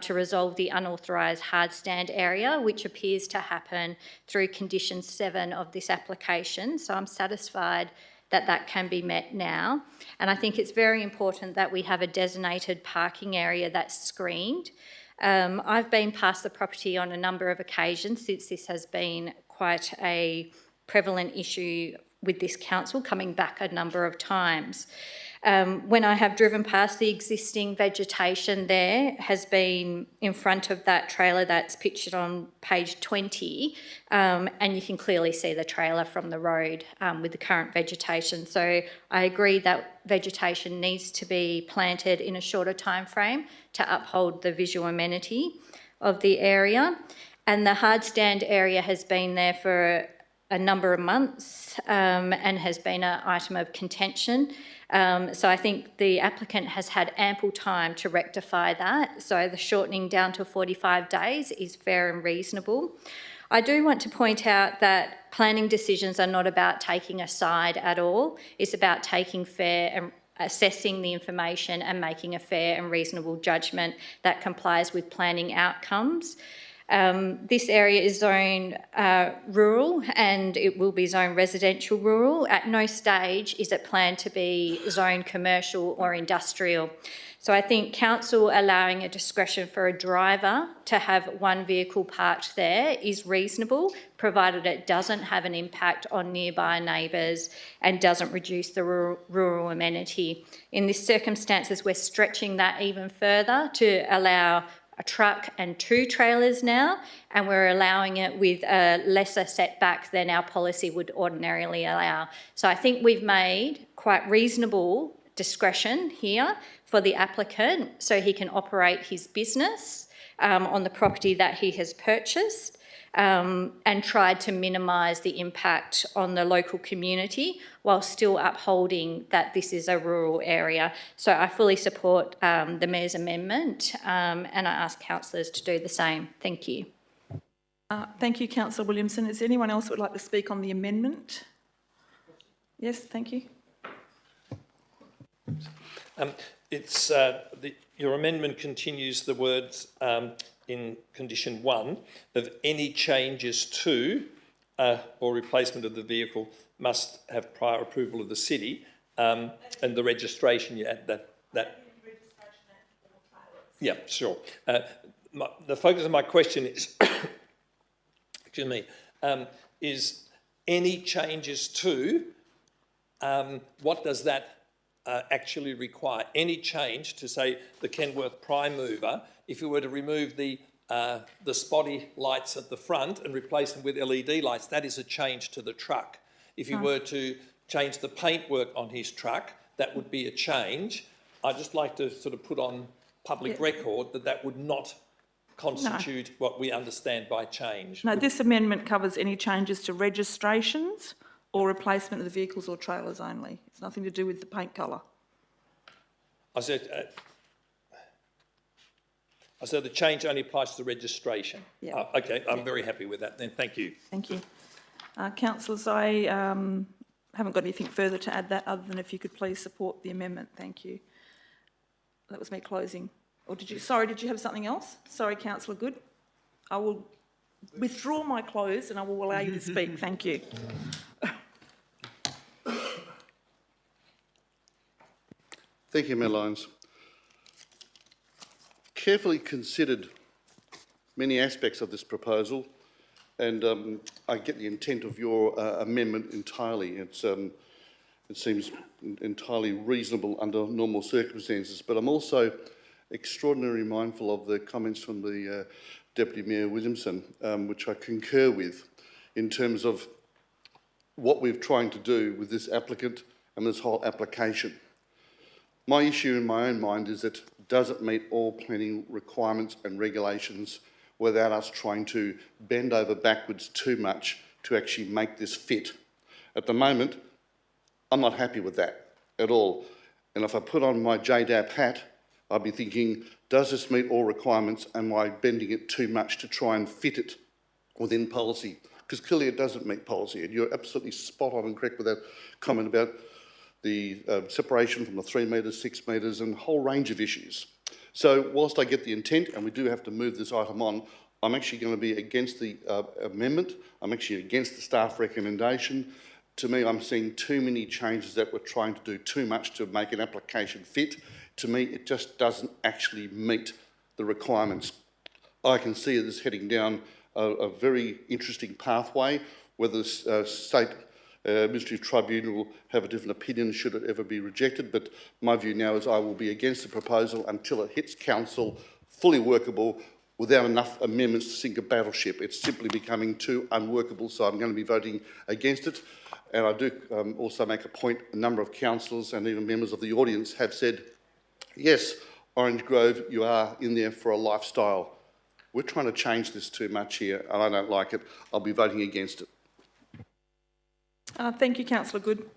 to resolve the unauthorised hard stand area, which appears to happen through condition 7 of this application. So I'm satisfied that that can be met now. And I think it's very important that we have a designated parking area that's screened. I've been past the property on a number of occasions since this has been quite a prevalent issue with this council, coming back a number of times. When I have driven past, the existing vegetation there has been in front of that trailer that's pictured on page 20, and you can clearly see the trailer from the road with the current vegetation. So I agree that vegetation needs to be planted in a shorter time frame to uphold the visual amenity of the area. And the hard stand area has been there for a number of months and has been an item of contention. So I think the applicant has had ample time to rectify that. So the shortening down to 45 days is fair and reasonable. I do want to point out that planning decisions are not about taking a side at all. It's about taking fair and assessing the information and making a fair and reasonable judgment that complies with planning outcomes. This area is zoned rural and it will be zoned residential rural. At no stage is it planned to be zoned commercial or industrial. So I think council allowing a discretion for a driver to have one vehicle parked there is reasonable, provided it doesn't have an impact on nearby neighbours and doesn't reduce the rural amenity. In this circumstances, we're stretching that even further to allow a truck and 2 trailers now, and we're allowing it with a lesser setback than our policy would ordinarily allow. So I think we've made quite reasonable discretion here for the applicant so he can operate his business on the property that he has purchased and tried to minimise the impact on the local community while still upholding that this is a rural area. So I fully support the Mayor's amendment and I ask councillors to do the same. Thank you. Thank you, Councillor Williamson. Is there anyone else who would like to speak on the amendment? Yes, thank you. Your amendment continues the words in condition 1 of any changes to or replacement of the vehicle must have prior approval of the city, and the registration, you add that. Yeah, sure. The focus of my question is, excuse me, is any changes to, what does that actually require? Any change to, say, the Kenworth Prime Mover, if you were to remove the spotty lights at the front and replace them with LED lights, that is a change to the truck. If you were to change the paintwork on his truck, that would be a change. I'd just like to sort of put on public record that that would not constitute what we understand by change. No, this amendment covers any changes to registrations or replacement of the vehicles or trailers only. It's nothing to do with the paint colour. I said the change only applies to the registration. Yeah. Okay, I'm very happy with that then. Thank you. Thank you. Councillors, I haven't got anything further to add that other than if you could please support the amendment. Thank you. That was me closing. Or did you have something else? Sorry, Councillor Good. I will withdraw my close and I will allow you to speak. Thank you. Thank you, Mayor Lyons. Carefully considered many aspects of this proposal, and I get the intent of your amendment entirely. It seems entirely reasonable under normal circumstances, but I'm also extraordinarily mindful of the comments from the Deputy Mayor Williamson, which I concur with, in terms of what we're trying to do with this applicant and this whole application. My issue in my own mind is that does it meet all planning requirements and regulations without us trying to bend over backwards too much to actually make this fit? At the moment, I'm not happy with that at all. And if I put on my JDAP hat, I'd be thinking, does this meet all requirements? Am I bending it too much to try and fit it within policy? Because clearly it doesn't meet policy, and you're absolutely spot on and correct with that comment about the separation from the 3 metres, 6 metres, and a whole range of issues. So whilst I get the intent, and we do have to move this item on, I'm actually going to be against the amendment. I'm actually against the staff recommendation. To me, I'm seeing too many changes that we're trying to do too much to make an application fit. To me, it just doesn't actually meet the requirements. I can see this heading down a very interesting pathway, whether the state Administrative Tribunal will have a different opinion should it ever be rejected, but my view now is I will be against the proposal until it hits council fully workable without enough amendments to sink a battleship. It's simply becoming too unworkable, so I'm going to be voting against it. And I do also make a point, a number of councillors and even members of the audience have said, yes, Orange Grove, you are in there for a lifestyle. We're trying to change this too much here, and I don't like it. I'll be voting against it. Thank you, Councillor Good.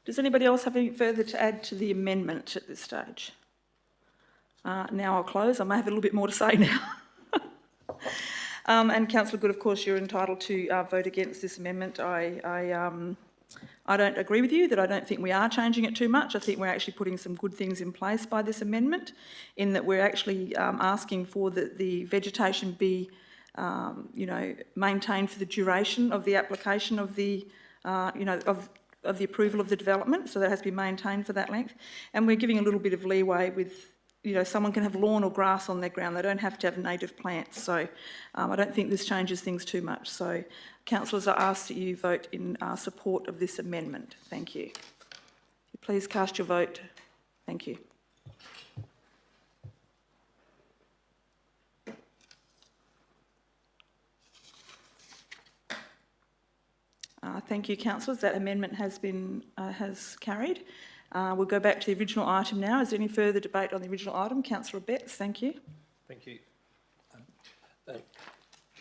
Does anybody else have anything further to add to the amendment at this stage? Now I'll close. I may have a little bit more to say now. And Councillor Good, of course, you're entitled to vote against this amendment. I don't agree with you that I don't think we are changing it too much. I think we're actually putting some good things in place by this amendment, in that we're actually asking for the vegetation be maintained for the duration of the application of the, of the approval of the development, so that has to be maintained for that length. And we're giving a little bit of leeway with, someone can have lawn or grass on their ground. They don't have to have native plants. So I don't think this changes things too much. So councillors are asked that you vote in support of this amendment. Thank you. Please cast your vote. Thank you. Thank you, councillors. That amendment has been carried. We'll go back to the original item now. Is there any further debate on the original item? Councillor Betts, thank you. Thank you.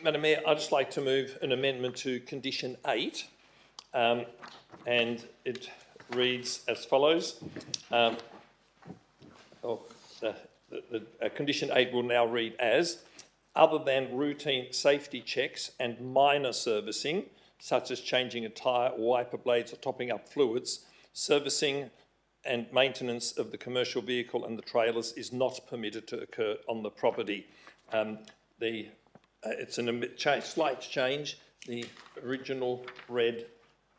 Madam Mayor, I'd just like to move an amendment to condition 8, and it reads as follows. Condition 8 will now read as, other than routine safety checks and minor servicing, such as changing a tyre, wiper blades or topping up fluids, servicing and maintenance of the commercial vehicle and the trailers is not permitted to occur on the property. It's a slight change. The original read,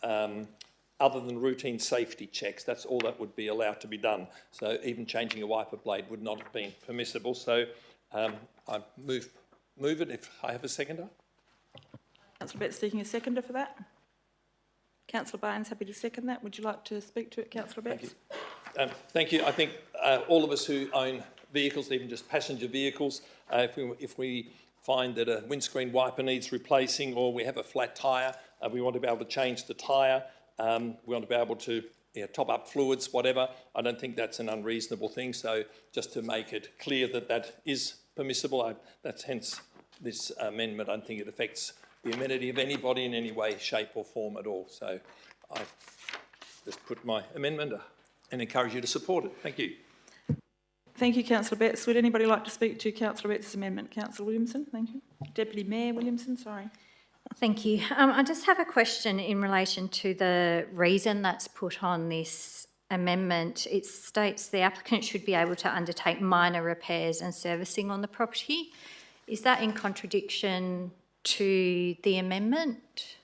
other than routine safety checks, that's all that would be allowed to be done. So even changing a wiper blade would not have been permissible. So I move it if I have a seconder. Councillor Betts seeking a seconder for that. Councillor Barnes, happy to second that. Would you like to speak to it, Councillor Betts? Thank you. I think all of us who own vehicles, even just passenger vehicles, if we find that a windscreen wiper needs replacing or we have a flat tyre, we want to be able to change the tyre, we want to be able to top up fluids, whatever. I don't think that's an unreasonable thing. So just to make it clear that that is permissible, that's hence this amendment. I don't think it affects the amenity of anybody in any way, shape or form at all. So I just put my amendment and encourage you to support it. Thank you. Thank you, Councillor Betts. Would anybody like to speak to Councillor Betts' amendment? Councillor Williamson, thank you. Deputy Mayor Williamson, sorry. Thank you. I just have a question in relation to the reason that's put on this amendment. It states the applicant should be able to undertake minor repairs and servicing on the property. Is that in contradiction to the amendment?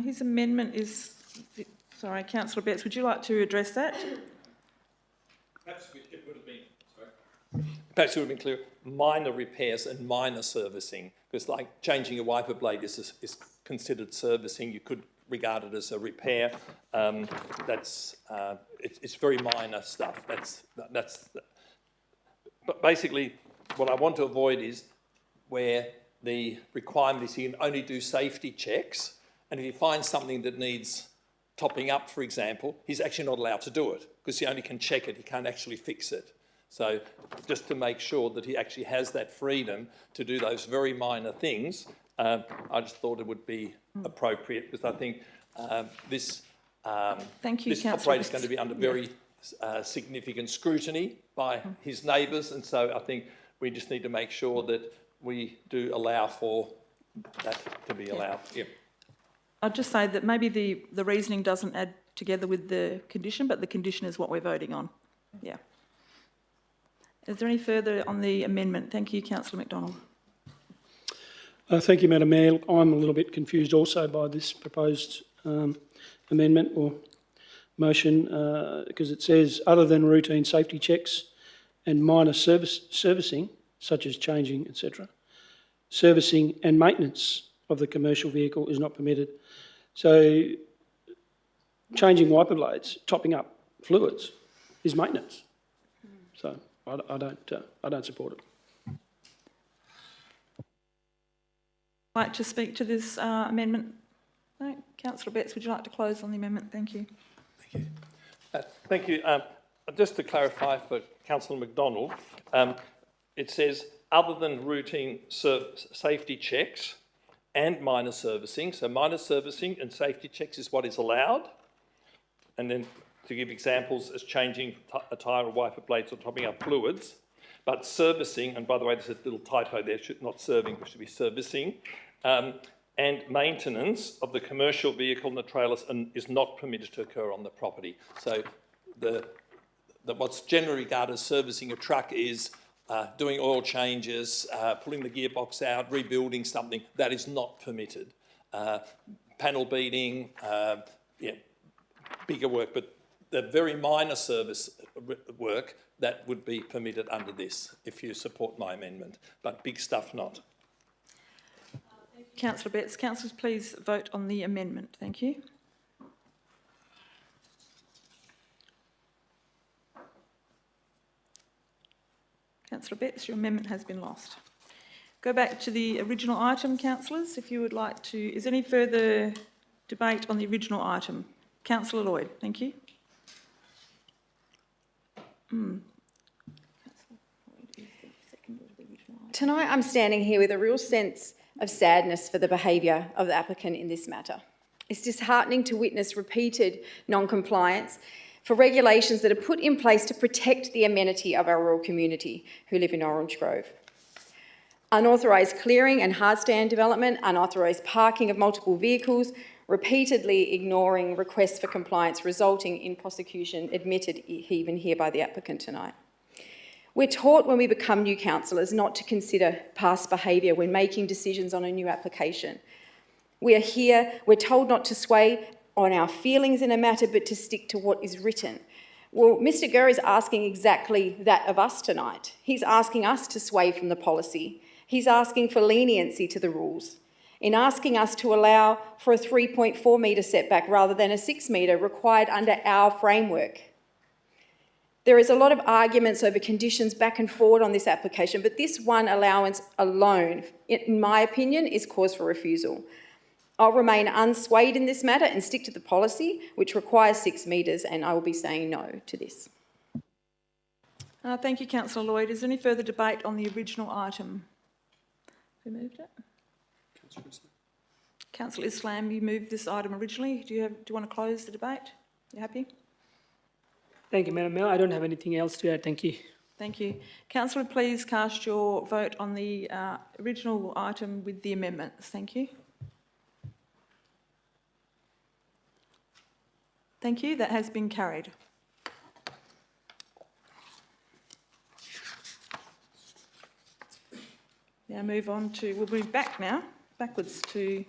His amendment is, sorry, Councillor Betts, would you like to address that? Perhaps it would have been, sorry. Perhaps it would have been clear, minor repairs and minor servicing, because like changing a wiper blade is considered servicing. You could regard it as a repair. It's very minor stuff. But basically, what I want to avoid is where the requirement is you can only do safety checks, and if he finds something that needs topping up, for example, he's actually not allowed to do it because he only can check it, he can't actually fix it. So just to make sure that he actually has that freedom to do those very minor things, I just thought it would be appropriate because I think this operator is going to be under very significant scrutiny by his neighbours, and so I think we just need to make sure that we do allow for that to be allowed. Yeah. I'd just say that maybe the reasoning doesn't add together with the condition, but the condition is what we're voting on. Yeah. Is there any further on the amendment? Thank you, Councillor McDonald. Thank you, Madam Mayor. I'm a little bit confused also by this proposed amendment or motion because it says other than routine safety checks and minor servicing, such as changing, etc., servicing and maintenance of the commercial vehicle is not permitted. So changing wiper blades, topping up fluids is maintenance. So I don't support it. Like to speak to this amendment? No? Councillor Betts, would you like to close on the amendment? Thank you. Thank you. Thank you. Just to clarify for Councillor McDonald, it says other than routine safety checks and minor servicing. So minor servicing and safety checks is what is allowed. And then to give examples as changing a tyre or wiper blades or topping up fluids. But servicing, and by the way, there's a little typo there, not serving, it should be servicing, and maintenance of the commercial vehicle and the trailers is not permitted to occur on the property. So that what's generally regarded as servicing a truck is doing oil changes, pulling the gearbox out, rebuilding something. That is not permitted. Panel beating, bigger work, but the very minor service work, that would be permitted under this, if you support my amendment, but big stuff not. Councillor Betts. Councillors, please vote on the amendment. Thank you. Councillor Betts, your amendment has been lost. Go back to the original item, councillors, if you would like to. Is there any further debate on the original item? Councillor Lloyd, thank you. Tonight I'm standing here with a real sense of sadness for the behaviour of the applicant in this matter. It's disheartening to witness repeated non-compliance for regulations that are put in place to protect the amenity of our rural community who live in Orange Grove. Unauthorised clearing and hardstand development, unauthorised parking of multiple vehicles, repeatedly ignoring requests for compliance resulting in prosecution admitted even here by the applicant tonight. We're taught when we become new councillors not to consider past behaviour when making decisions on a new application. We're told not to sway on our feelings in a matter, but to stick to what is written. Well, Mr Gurr is asking exactly that of us tonight. He's asking us to sway from the policy. He's asking for leniency to the rules, in asking us to allow for a 3.4 metre setback rather than a 6 metre required under our framework. There is a lot of arguments over conditions back and forward on this application, but this one allowance alone, in my opinion, is cause for refusal. I'll remain unswayed in this matter and stick to the policy, which requires 6 metres, and I will be saying no to this. Thank you, Councillor Lloyd. Is there any further debate on the original item? Who moved it? Councillor Islam, you moved this item originally. Do you want to close the debate? You happy? Thank you, Madam Mayor. I don't have anything else to add. Thank you. Thank you. Councillor, please cast your vote on the original item with the amendments. Thank you. Thank you. That has been carried. Now we'll move backwards to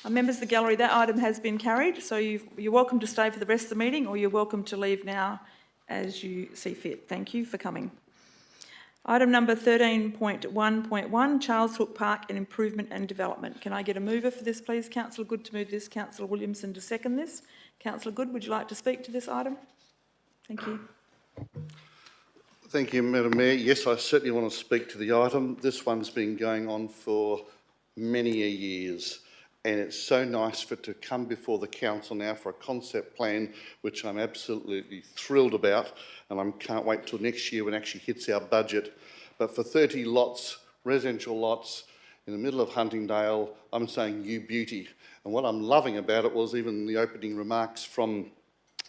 members of the gallery. That item has been carried, so you're welcome to stay for the rest of the meeting, or you're welcome to leave now as you see fit. Thank you for coming. Item number 13.1.1, Charles Hook Park and Improvement and Development. Can I get a mover for this, please? Councillor Good to move this, Councillor Williamson to second this. Councillor Good, would you like to speak to this item? Thank you. Thank you, Madam Mayor. Yes, I certainly want to speak to the item. This one's been going on for many years, and it's so nice for it to come before the council now for a concept plan, which I'm absolutely thrilled about, and I can't wait till next year when it actually hits our budget. But for 30 lots, residential lots, in the middle of Huntingdale, I'm saying you beauty. And what I'm loving about it was even the opening remarks from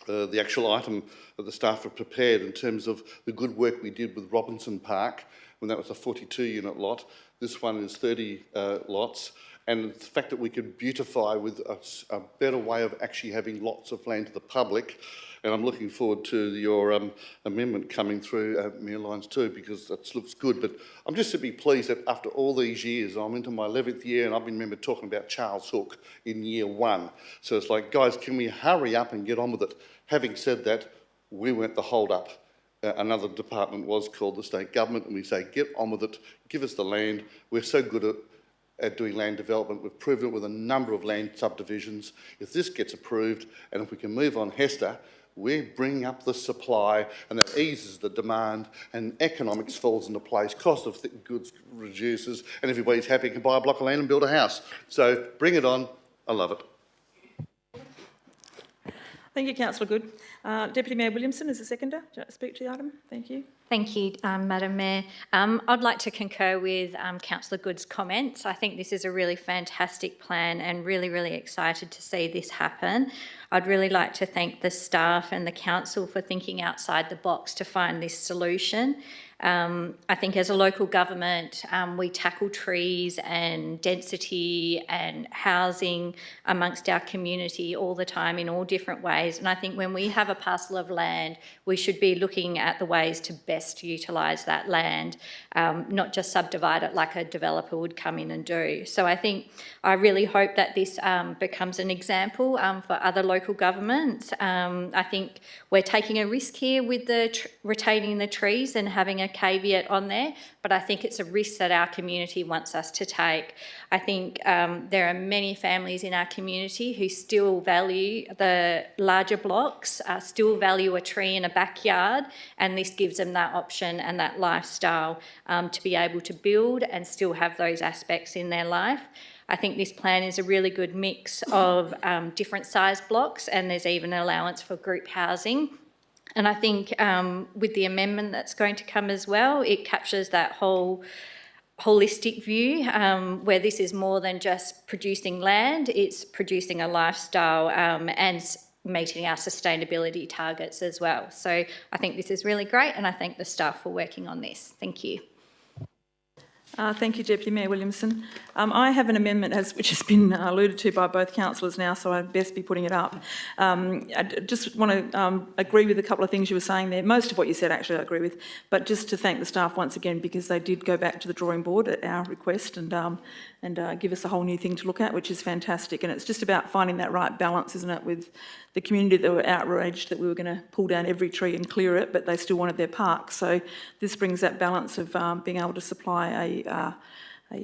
the actual item that the staff have prepared in terms of the good work we did with Robinson Park, when that was a 42-unit lot. This one is 30 lots. And the fact that we could beautify with a better way of actually having lots of land to the public. And I'm looking forward to your amendment coming through, Mayor Lyons too, because that looks good. But I'm just to be pleased that after all these years, I'm into my 11th year and I've been remembered talking about Charles Hook in year 1. So it's like, guys, can we hurry up and get on with it? Having said that, we weren't the hold-up. Another department was called the state government, and we say, get on with it, give us the land. We're so good at doing land development. We've proven it with a number of land subdivisions. If this gets approved, and if we can move on Hester, we bring up the supply, and that eases the demand, and economics falls into place, cost of goods reduces, and everybody's happy and can buy a block of land and build a house. So bring it on. I love it. Thank you, Councillor Good. Deputy Mayor Williamson is the seconder. Would you like to speak to the item? Thank you. Thank you, Madam Mayor. I'd like to concur with Councillor Good's comments. I think this is a really fantastic plan and really, really excited to see this happen. I'd really like to thank the staff and the council for thinking outside the box to find this solution. I think as a local government, we tackle trees and density and housing amongst our community all the time in all different ways. And I think when we have a parcel of land, we should be looking at the ways to best utilise that land, not just subdivide it like a developer would come in and do. So I really hope that this becomes an example for other local governments. I think we're taking a risk here with the retaining the trees and having a caveat on there, but I think it's a risk that our community wants us to take. I think there are many families in our community who still value the larger blocks, still value a tree in a backyard, and this gives them that option and that lifestyle to be able to build and still have those aspects in their life. I think this plan is a really good mix of different size blocks, and there's even an allowance for group housing. And I think with the amendment that's going to come as well, it captures that whole holistic view where this is more than just producing land, it's producing a lifestyle and meeting our sustainability targets as well. So I think this is really great, and I thank the staff for working on this. Thank you. Thank you, Deputy Mayor Williamson. I have an amendment which has been alluded to by both councillors now, so I'd best be putting it up. I just want to agree with a couple of things you were saying there. Most of what you said, actually, I agree with, but just to thank the staff once again, because they did go back to the drawing board at our request and give us a whole new thing to look at, which is fantastic. And it's just about finding that right balance, isn't it, with the community that were outraged that we were going to pull down every tree and clear it, but they still wanted their park. So this brings that balance of being able to supply a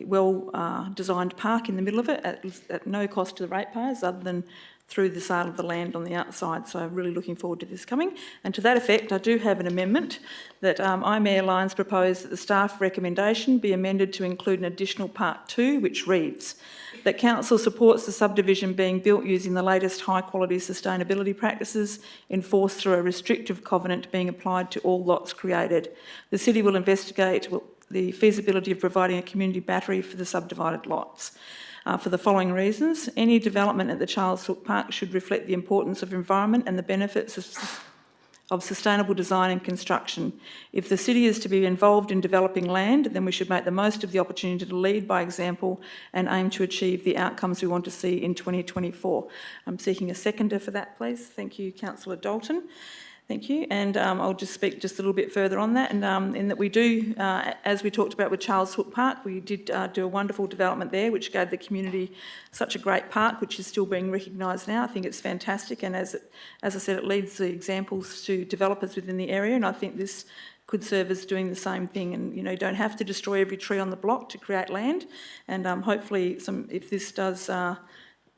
well-designed park in the middle of it at no cost to the ratepayers other than through the sale of the land on the outside. So I'm really looking forward to this coming. And to that effect, I do have an amendment that I, Mayor Lyons, propose that the staff recommendation be amended to include an additional part 2, which reads that Council supports the subdivision being built using the latest high-quality sustainability practices enforced through a restrictive covenant being applied to all lots created. The City will investigate the feasibility of providing a community battery for the subdivided lots. For the following reasons: any development at the Charles Hook Park should reflect the importance of environment and the benefits of sustainable design and construction. If the city is to be involved in developing land, then we should make the most of the opportunity to lead by example and aim to achieve the outcomes we want to see in 2024. I'm seeking a seconder for that, please. Thank you, Councillor Dalton. Thank you. And I'll just speak just a little bit further on that. And in that we do, as we talked about with Charles Hook Park, we did do a wonderful development there, which gave the community such a great park, which is still being recognised now. I think it's fantastic. And as I said, it leads the examples to developers within the area. And I think this could serve as doing the same thing. And, you don't have to destroy every tree on the block to create land. And hopefully, if this does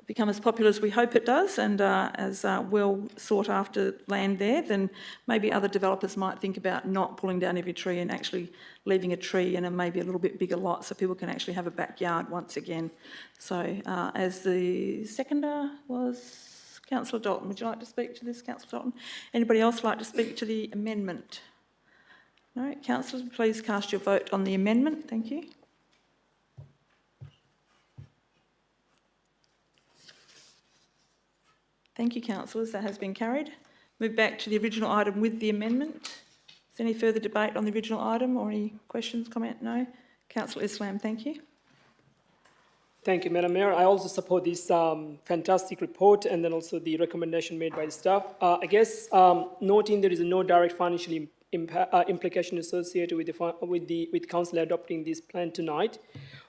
become as popular as we hope it does and as well sought after land there, then maybe other developers might think about not pulling down every tree and actually leaving a tree in a maybe a little bit bigger lot so people can actually have a backyard once again. So as the seconder was Councillor Dalton. Would you like to speak to this, Councillor Dalton? Anybody else like to speak to the amendment? No? Councillors, please cast your vote on the amendment. Thank you. Thank you, councillors. That has been carried. Move back to the original item with the amendment. Is there any further debate on the original item or any questions, comment? No? Councillor Islam, thank you. Thank you, Madam Mayor. I also support this fantastic report and then also the recommendation made by the staff. I guess noting there is no direct financial implication associated with council adopting this plan tonight.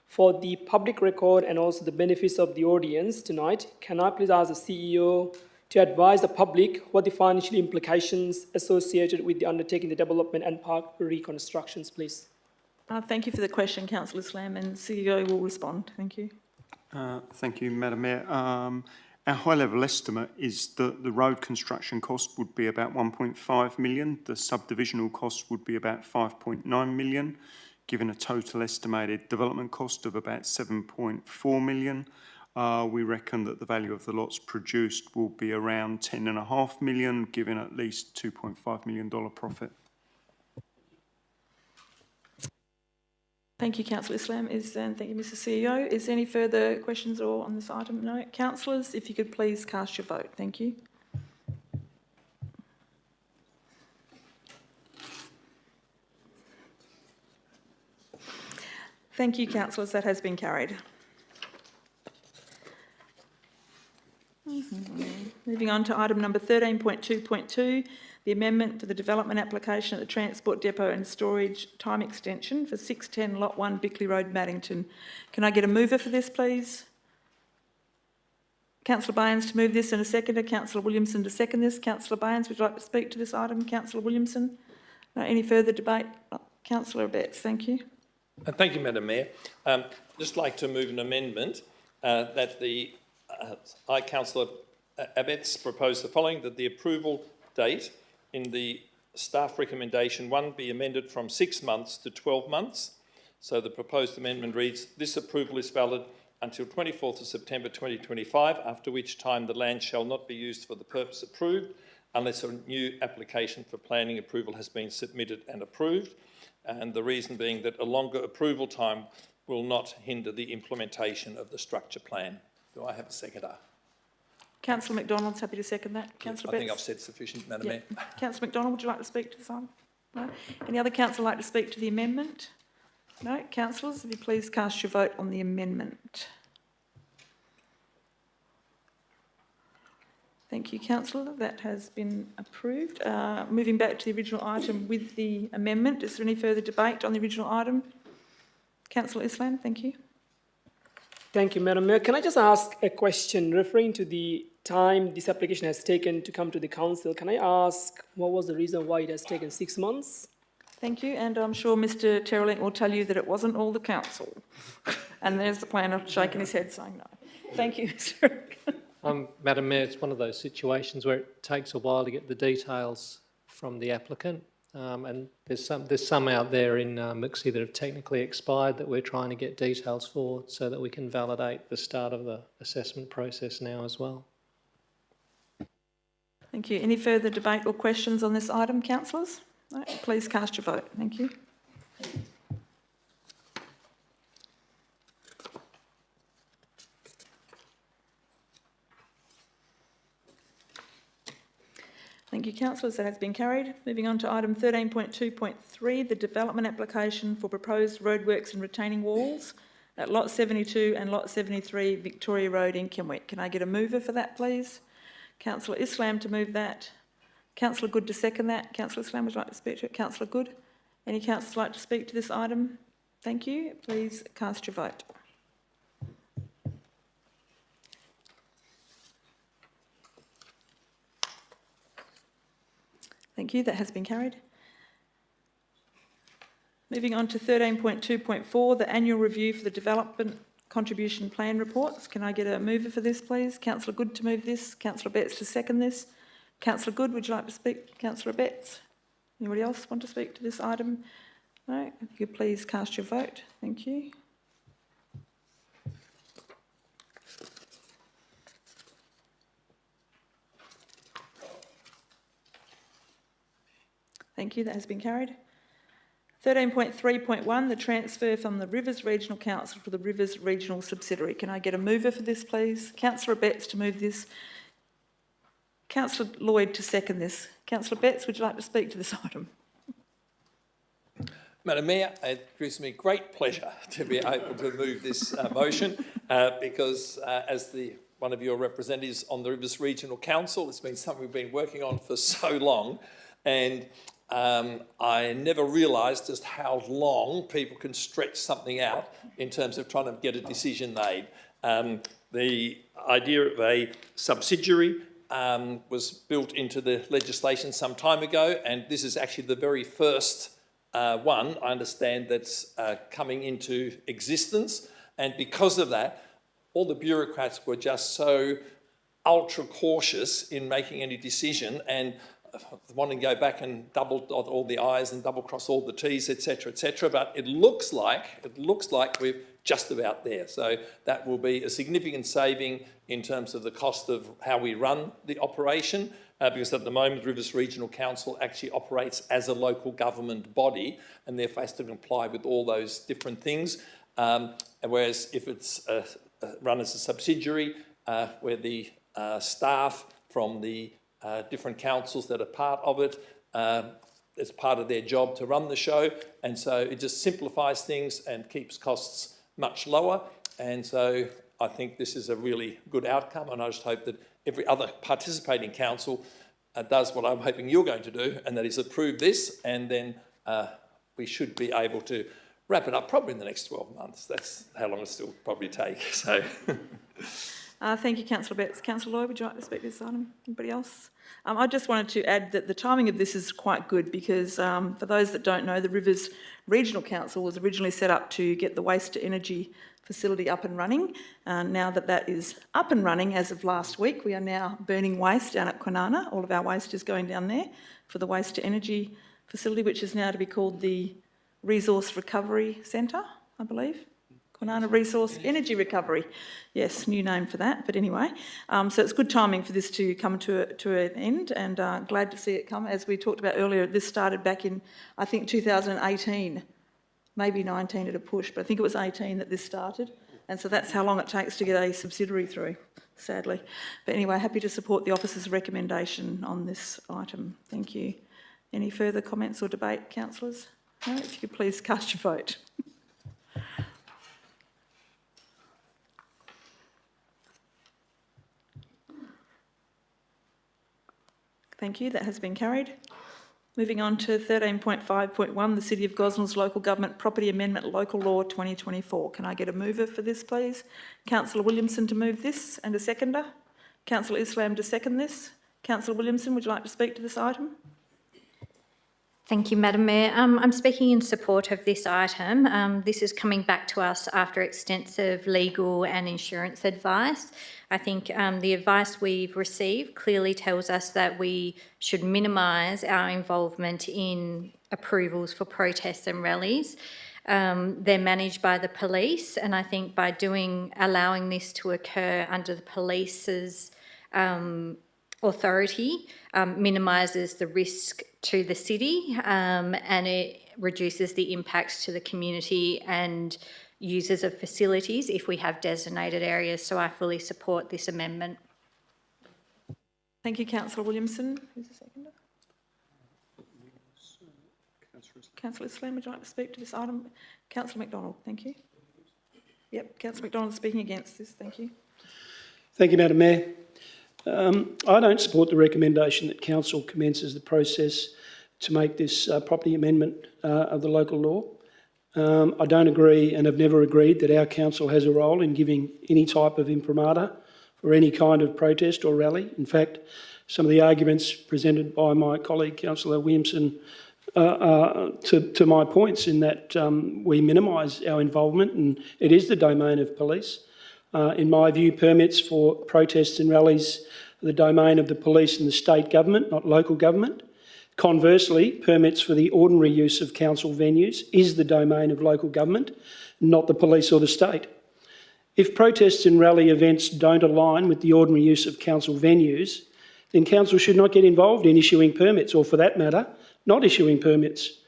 For the public record and also the benefits of the audience tonight, can I please ask the CEO to advise the public what the financial implications associated with the undertaking the development and park reconstructions, please? Thank you for the question, Councillor Islam, and CEO will respond. Thank you. Thank you, Madam Mayor. Our high-level estimate is that the road construction cost would be about 1.5 million. The subdivisional cost would be about 5.9 million. Given a total estimated development cost of about 7.4 million, we reckon that the value of the lots produced will be around 10.5 million, giving at least $2.5 million profit. Thank you, Councillor Islam. And thank you, Mr. CEO. Is there any further questions or on this item? No. Councillors, if you could please cast your vote. Thank you. Thank you, councillors. That has been carried. Moving on to item number 13.2.2, the amendment for the development application at the Transport Depot and Storage time extension for 610 Lot 1 Bickley Road, Maddington. Can I get a mover for this, please? Councillor Baines to move this and a seconder. Councillor Williamson to second this. Councillor Baines, would you like to speak to this item? Councillor Williamson? No, any further debate? Councillor Abetz, thank you. Thank you, Madam Mayor. Just like to move an amendment that I, Councillor Abetz, propose the following, that the approval date in the staff recommendation 1 be amended from 6 months to 12 months. So the proposed amendment reads, this approval is valid until 24th of September 2025, after which time the land shall not be used for the purpose approved unless a new application for planning approval has been submitted and approved. And the reason being that a longer approval time will not hinder the implementation of the structure plan. Do I have a seconder? Councillor McDonald's happy to second that. Councillor I think Betts? I've said sufficient, Madam Mayor. Councillor McDonald, would you like to speak to this item? No? Any other councillor like to speak to the amendment? No? Councillors, if you please cast your vote on the amendment. Thank you, councillor. That has been approved. Moving back to the original item with the amendment, is there any further debate on the original item? Councillor Islam, thank you. Thank you, Madam Mayor. Can I just ask a question referring to the time this application has taken to come to the council? Can I ask what was the reason why it has taken 6 months? Thank you, and I'm sure Mr Terrelink will tell you that it wasn't all the council. And there's the planner shaking his head saying no. Thank you, Mr. Madam Mayor, it's one of those situations where it takes a while to get the details from the applicant, and there's some out there in MIXI that have technically expired that we're trying to get details for so that we can validate the start of the assessment process now as well. Thank you. Any further debate or questions on this item, councillors? No, please cast your vote. Thank you. Thank you, councillors. That has been carried. Moving on to item 13.2.3, the development application for proposed roadworks and retaining walls at Lot 72 and Lot 73 Victoria Road in Kenwick. Can I get a mover for that, please? Councillor Islam to move that. Councillor Good to second that. Councillor Islam would like to speak to it. Councillor Good. Any councillors like to speak to this item? Thank you. Please cast your vote. Thank you. That has been carried. Moving on to 13.2.4, the annual review for the development contribution plan reports. Can I get a mover for this, please? Councillor Good to move this. Councillor Betts to second this. Councillor Good, would you like to speak? Councillor Betts? Anybody else want to speak to this item? No? If you could please cast your vote. Thank you. Thank you. That has been carried. 13.3.1, the transfer from the Rivers Regional Council to the Rivers Regional Subsidiary. Can I get a mover for this, please? Councillor Betts to move this. Councillor Lloyd to second this. Councillor Betts, would you like to speak to this item? Madam Mayor, it gives me great pleasure to be able to move this motion because as one of your representatives on the Rivers Regional Council, it's been something we've been working on for so long, and I never realised just how long people can stretch something out in terms of trying to get a decision made. The idea of a subsidiary was built into the legislation some time ago, and this is actually the very first one, I understand, that's coming into existence. And because of that, all the bureaucrats were just so ultra cautious in making any decision and wanting to go back and double dot all the I's and double cross all the T's, etc., but it looks like we're just about there. So that will be a significant saving in terms of the cost of how we run the operation, because at the moment Rivers Regional Council actually operates as a local government body and therefore has to comply with all those different things. Whereas if it's run as a subsidiary, where the staff from the different councils that are part of it it's part of their job to run the show, and so it just simplifies things and keeps costs much lower. And so I think this is a really good outcome, and I just hope that every other participating council does what I'm hoping you're going to do, and that is approve this, and then we should be able to wrap it up probably in the next 12 months. That's how long it'll still probably take. So. Thank you, Councillor Betts. Councillor Lloyd, would you like to speak to this item? Anybody else? I just wanted to add that the timing of this is quite good because for those that don't know, the Rivers Regional Council was originally set up to get the waste to energy facility up and running. Now that that is up and running as of last week, we are now burning waste down at Kwinana. All of our waste is going down there for the waste to energy facility, which is now to be called the Resource Recovery Centre, I believe. Kwinana Resource Energy Recovery. Yes, new name for that, but anyway. So it's good timing for this to come to an end, and glad to see it come. As we talked about earlier, this started back in, I think, 2018, maybe 19 at a push, but I think it was 18 that this started, and so that's how long it takes to get a subsidiary through, sadly. But anyway, happy to support the officer's recommendation on this item. Thank you. Any further comments or debate, councillors? No? If you could please cast your vote. Thank you, that has been carried. Moving on to 13.5.1, the City of Gosnells Local Government Property Amendment Local Law 2024. Can I get a mover for this, please? Councillor Williamson to move this and a seconder. Councillor Islam to second this. Councillor Williamson, would you like to speak to this item? Thank you, Madam Mayor. I'm speaking in support of this item. This is coming back to us after extensive legal and insurance advice. I think the advice we've received clearly tells us that we should minimise our involvement in approvals for protests and rallies. They're managed by the police, and I think by allowing this to occur under the police's authority minimises the risk to the city, and it reduces the impacts to the community and users of facilities if we have designated areas. So I fully support this amendment. Thank you, Councillor Williamson. Who's the seconder? Councillor Islam, would you like to speak to this item? Councillor McDonald, thank you. Yep, Councillor McDonald speaking against this, thank you. Thank you, Madam Mayor. I don't support the recommendation that Council commences the process to make this property amendment of the local law. I don't agree and have never agreed that our council has a role in giving any type of imprimatur for any kind of protest or rally. In fact, some of the arguments presented by my colleague Councillor Williamson to my points in that we minimise our involvement and it is the domain of police. In my view, permits for protests and rallies are the domain of the police and the state government, not local government. Conversely, permits for the ordinary use of council venues is the domain of local government, not the police or the state. If protests and rally events don't align with the ordinary use of council venues, then council should not get involved in issuing permits, or for that matter, not issuing permits.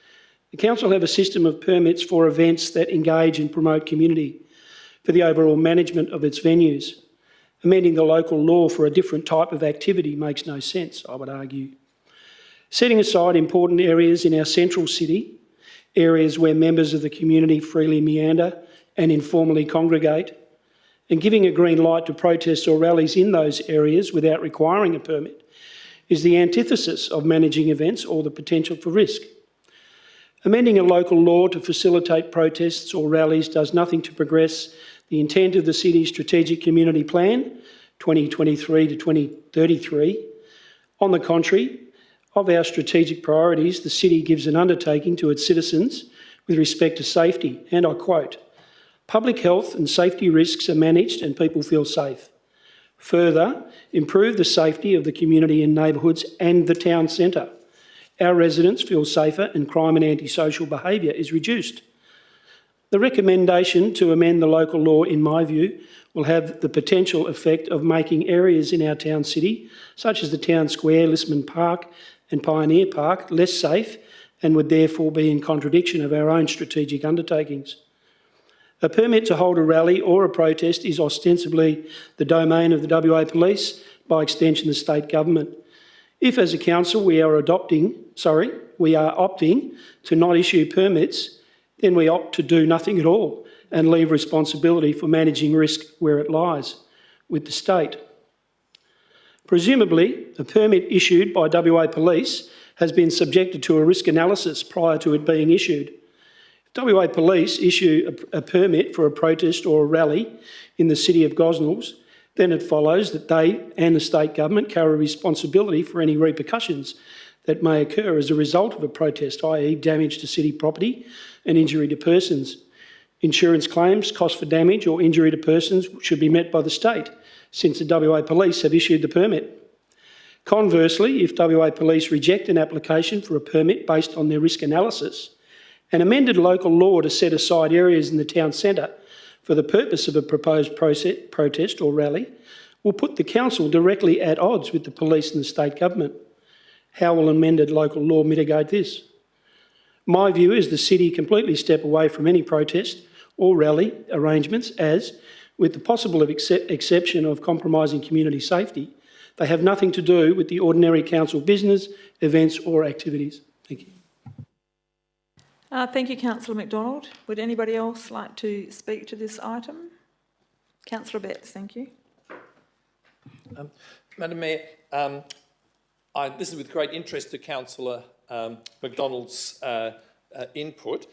The council have a system of permits for events that engage and promote community for the overall management of its venues. Amending the local law for a different type of activity makes no sense, I would argue. Setting aside important areas in our central city, areas where members of the community freely meander and informally congregate, and giving a green light to protests or rallies in those areas without requiring a permit is the antithesis of managing events or the potential for risk. Amending a local law to facilitate protests or rallies does nothing to progress the intent of the city's Strategic Community Plan, 2023 to 2033. On the contrary, of our strategic priorities, the city gives an undertaking to its citizens with respect to safety, and I quote, "Public health and safety risks are managed and people feel safe. Further, improve the safety of the community and neighbourhoods and the town centre. Our residents feel safer and crime and antisocial behaviour is reduced." The recommendation to amend the local law, in my view, will have the potential effect of making areas in our town city, such as the town square, Lismon Park and Pioneer Park, less safe and would therefore be in contradiction of our own strategic undertakings. A permit to hold a rally or a protest is ostensibly the domain of the WA Police, by extension the state government. If as a council we are opting to not issue permits, then we opt to do nothing at all and leave responsibility for managing risk where it lies, with the state. Presumably, a permit issued by WA Police has been subjected to a risk analysis prior to it being issued. If WA Police issue a permit for a protest or a rally in the city of Gosnells, then it follows that they and the state government carry responsibility for any repercussions that may occur as a result of a protest, i.e. damage to city property and injury to persons. Insurance claims, cost for damage or injury to persons should be met by the state, since the WA Police have issued the permit. Conversely, if WA Police reject an application for a permit based on their risk analysis, an amended local law to set aside areas in the town centre for the purpose of a proposed protest or rally will put the council directly at odds with the police and the state government. How will amended local law mitigate this? My view is the city completely step away from any protest or rally arrangements as, with the possible exception of compromising community safety, they have nothing to do with the ordinary council business, events or activities. Thank you. Thank you, Councillor McDonald. Would anybody else like to speak to this item? Councillor Betts, thank you. Madam Mayor, this is with great interest to Councillor McDonald's input.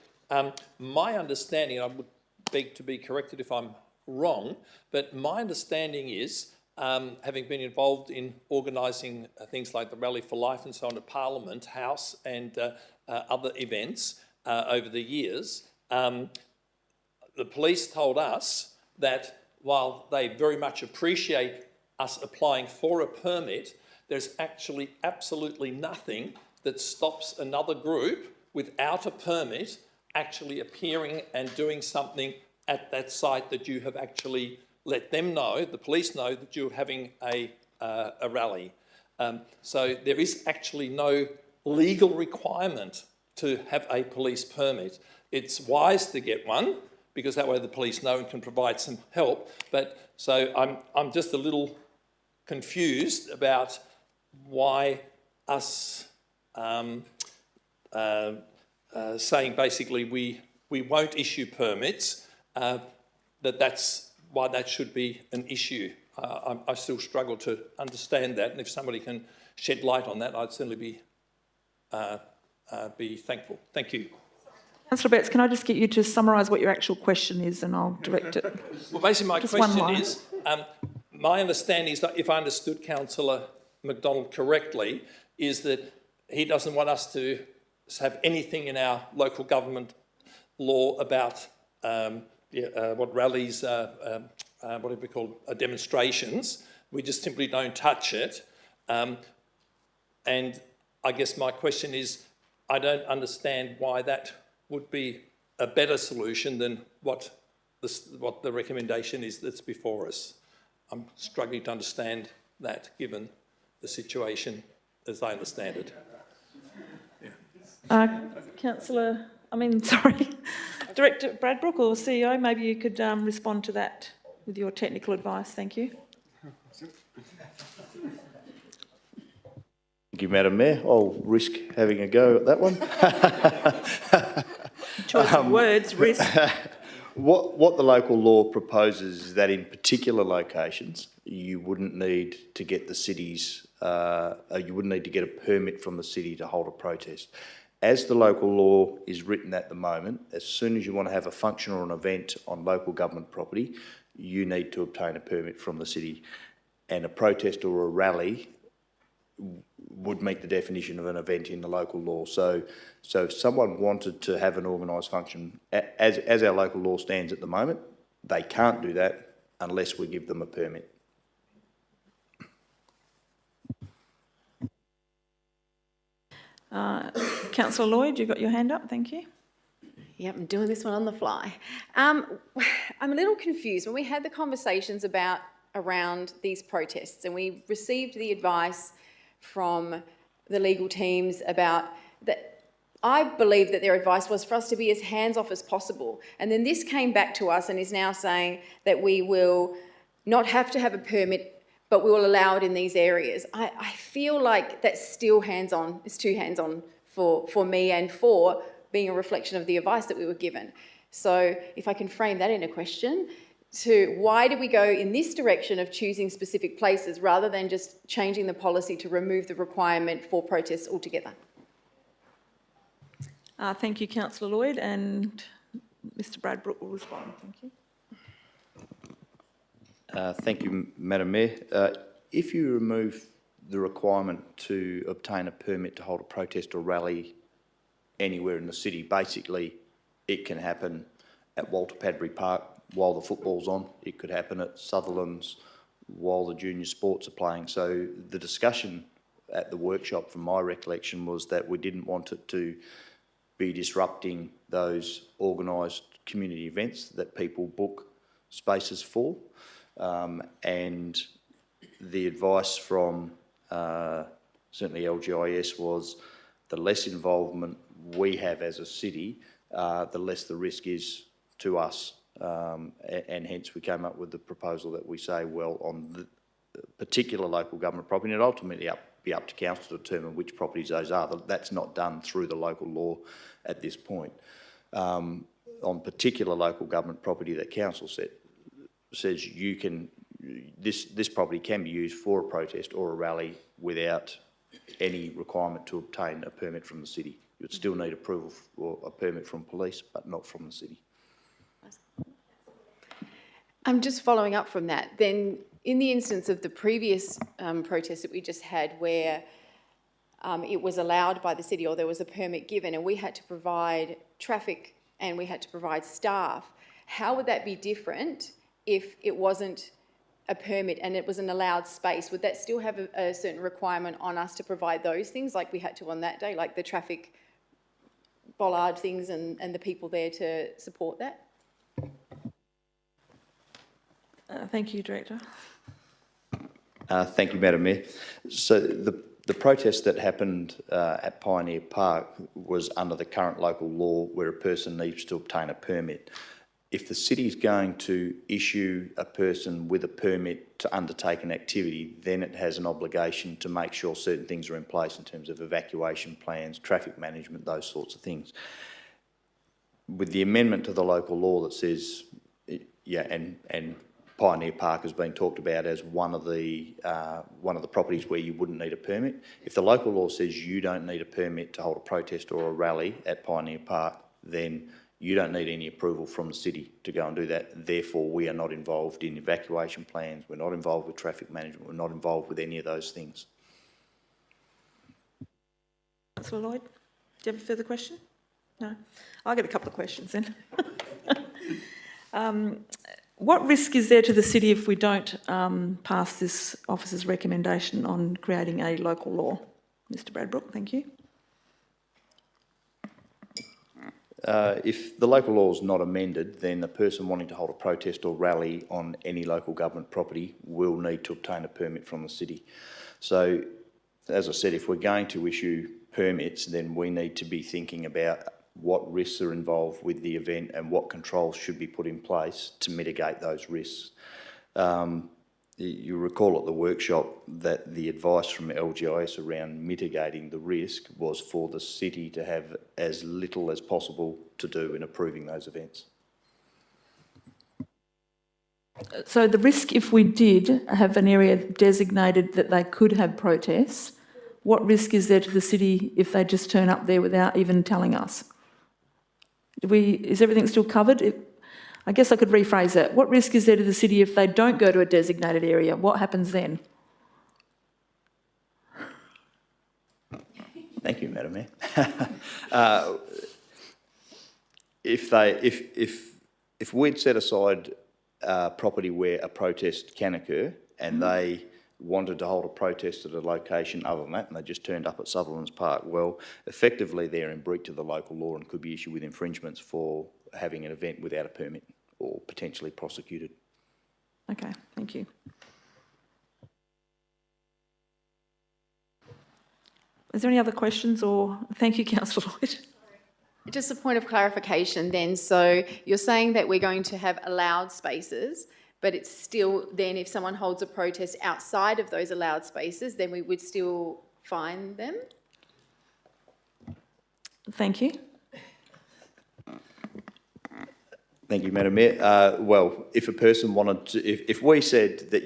My understanding, and I would beg to be corrected if I'm wrong, but my understanding is, having been involved in organising things like the Rally for Life and so on at Parliament House and other events over the years, the police told us that while they very much appreciate us applying for a permit, there's actually absolutely nothing that stops another group without a permit actually appearing and doing something at that site that you have actually let them know, the police know, that you're having a rally. So there is actually no legal requirement to have a police permit. It's wise to get one because that way the police know and can provide some help. But so I'm just a little confused about why us saying basically we won't issue permits, that's why that should be an issue. I still struggle to understand that, and if somebody can shed light on that, I'd certainly be thankful. Thank you. Councillor Betts, can I just get you to summarise what your actual question is and I'll direct it? Well, basically my question is, my understanding is that if I understood Councillor McDonald correctly, is that he doesn't want us to have anything in our local government law about what rallies, what do we call demonstrations. We just simply don't touch it. And I guess my question is, I don't understand why that would be a better solution than what the recommendation is that's before us. I'm struggling to understand that, given the situation as I understand it. Director Bradbrook or CEO, maybe you could respond to that with your technical advice. Thank you. Thank you, Madam Mayor. I'll risk having a go at that one. Choice of words, risk. What the local law proposes is that in particular locations, you wouldn't need to get the city's, you wouldn't need to get a permit from the city to hold a protest. As the local law is written at the moment, as soon as you want to have a function or an event on local government property, you need to obtain a permit from the city. And a protest or a rally would meet the definition of an event in the local law. So if someone wanted to have an organised function, as our local law stands at the moment, they can't do that unless we give them a permit. Councillor Lloyd, you've got your hand up, thank you. Yep, I'm doing this one on the fly. I'm a little confused. When we had the conversations around these protests and we received the advice from the legal teams about that, I believe that their advice was for us to be as hands-off as possible. And then this came back to us and is now saying that we will not have to have a permit but we will allow it in these areas. I feel like that's still hands-on, it's too hands-on for me and for being a reflection of the advice that we were given. So if I can frame that in a question, to why do we go in this direction of choosing specific places rather than just changing the policy to remove the requirement for protests altogether? Thank you, Councillor Lloyd, and Mr Bradbrook will respond. Thank you. Thank you, Madam Mayor. If you remove the requirement to obtain a permit to hold a protest or rally anywhere in the city, basically it can happen at Walter Padbury Park while the football's on. It could happen at Sutherland's while the junior sports are playing. So the discussion at the workshop, from my recollection, was that we didn't want it to be disrupting those organised community events that people book spaces for. And the advice from certainly LGIS was the less involvement we have as a city, the less the risk is to us. And hence we came up with the proposal that we say, well, on the particular local government property, and it ultimately be up to council to determine which properties those are. That's not done through the local law at this point. On particular local government property that council says you can, this property can be used for a protest or a rally without any requirement to obtain a permit from the city. You would still need approval or a permit from police, but not from the city. I'm just following up from that. Then, in the instance of the previous protest that we just had, where it was allowed by the city or there was a permit given and we had to provide traffic and we had to provide staff, how would that be different if it wasn't a permit and it was an allowed space? Would that still have a certain requirement on us to provide those things like we had to on that day, like the traffic bollard things and the people there to support that? Thank you, Director. Thank you, Madam Mayor. So the protest that happened at Pioneer Park was under the current local law where a person needs to obtain a permit. If the city is going to issue a person with a permit to undertake an activity, then it has an obligation to make sure certain things are in place in terms of evacuation plans, traffic management, those sorts of things. With the amendment to the local law that says, yeah, and Pioneer Park has been talked about as one of the properties where you wouldn't need a permit. If the local law says you don't need a permit to hold a protest or a rally at Pioneer Park, then you don't need any approval from the city to go and do that. Therefore, we are not involved in evacuation plans. We're not involved with traffic management. We're not involved with any of those things. Councillor Lloyd, do you have a further question? No? I'll get a couple of questions then. What risk is there to the city if we don't pass this officer's recommendation on creating a local law? Mr Bradbrook, thank you. If the local law is not amended, then the person wanting to hold a protest or rally on any local government property will need to obtain a permit from the city. So, as I said, if we're going to issue permits, then we need to be thinking about what risks are involved with the event and what controls should be put in place to mitigate those risks. You recall at the workshop that the advice from LGIS around mitigating the risk was for the city to have as little as possible to do in approving those events. So the risk, if we did have an area designated that they could have protests, what risk is there to the city if they just turn up there without even telling us? Is everything still covered? I guess I could rephrase that. What risk is there to the city if they don't go to a designated area? What happens then? Thank you, Madam Mayor. If we'd set aside property where a protest can occur and they wanted to hold a protest at a location other than that and they just turned up at Sutherland's Park, well, effectively they're in breach of the local law and could be issued with infringements for having an event without a permit or potentially prosecuted. Okay, thank you. Is there any other questions or... Thank you, Councillor Lloyd. Just a point of clarification then. So you're saying that we're going to have allowed spaces, but it's still, then if someone holds a protest outside of those allowed spaces, then we would still fine them? Thank you. Thank you, Madam Mayor. Well, if a person wanted to, if we said that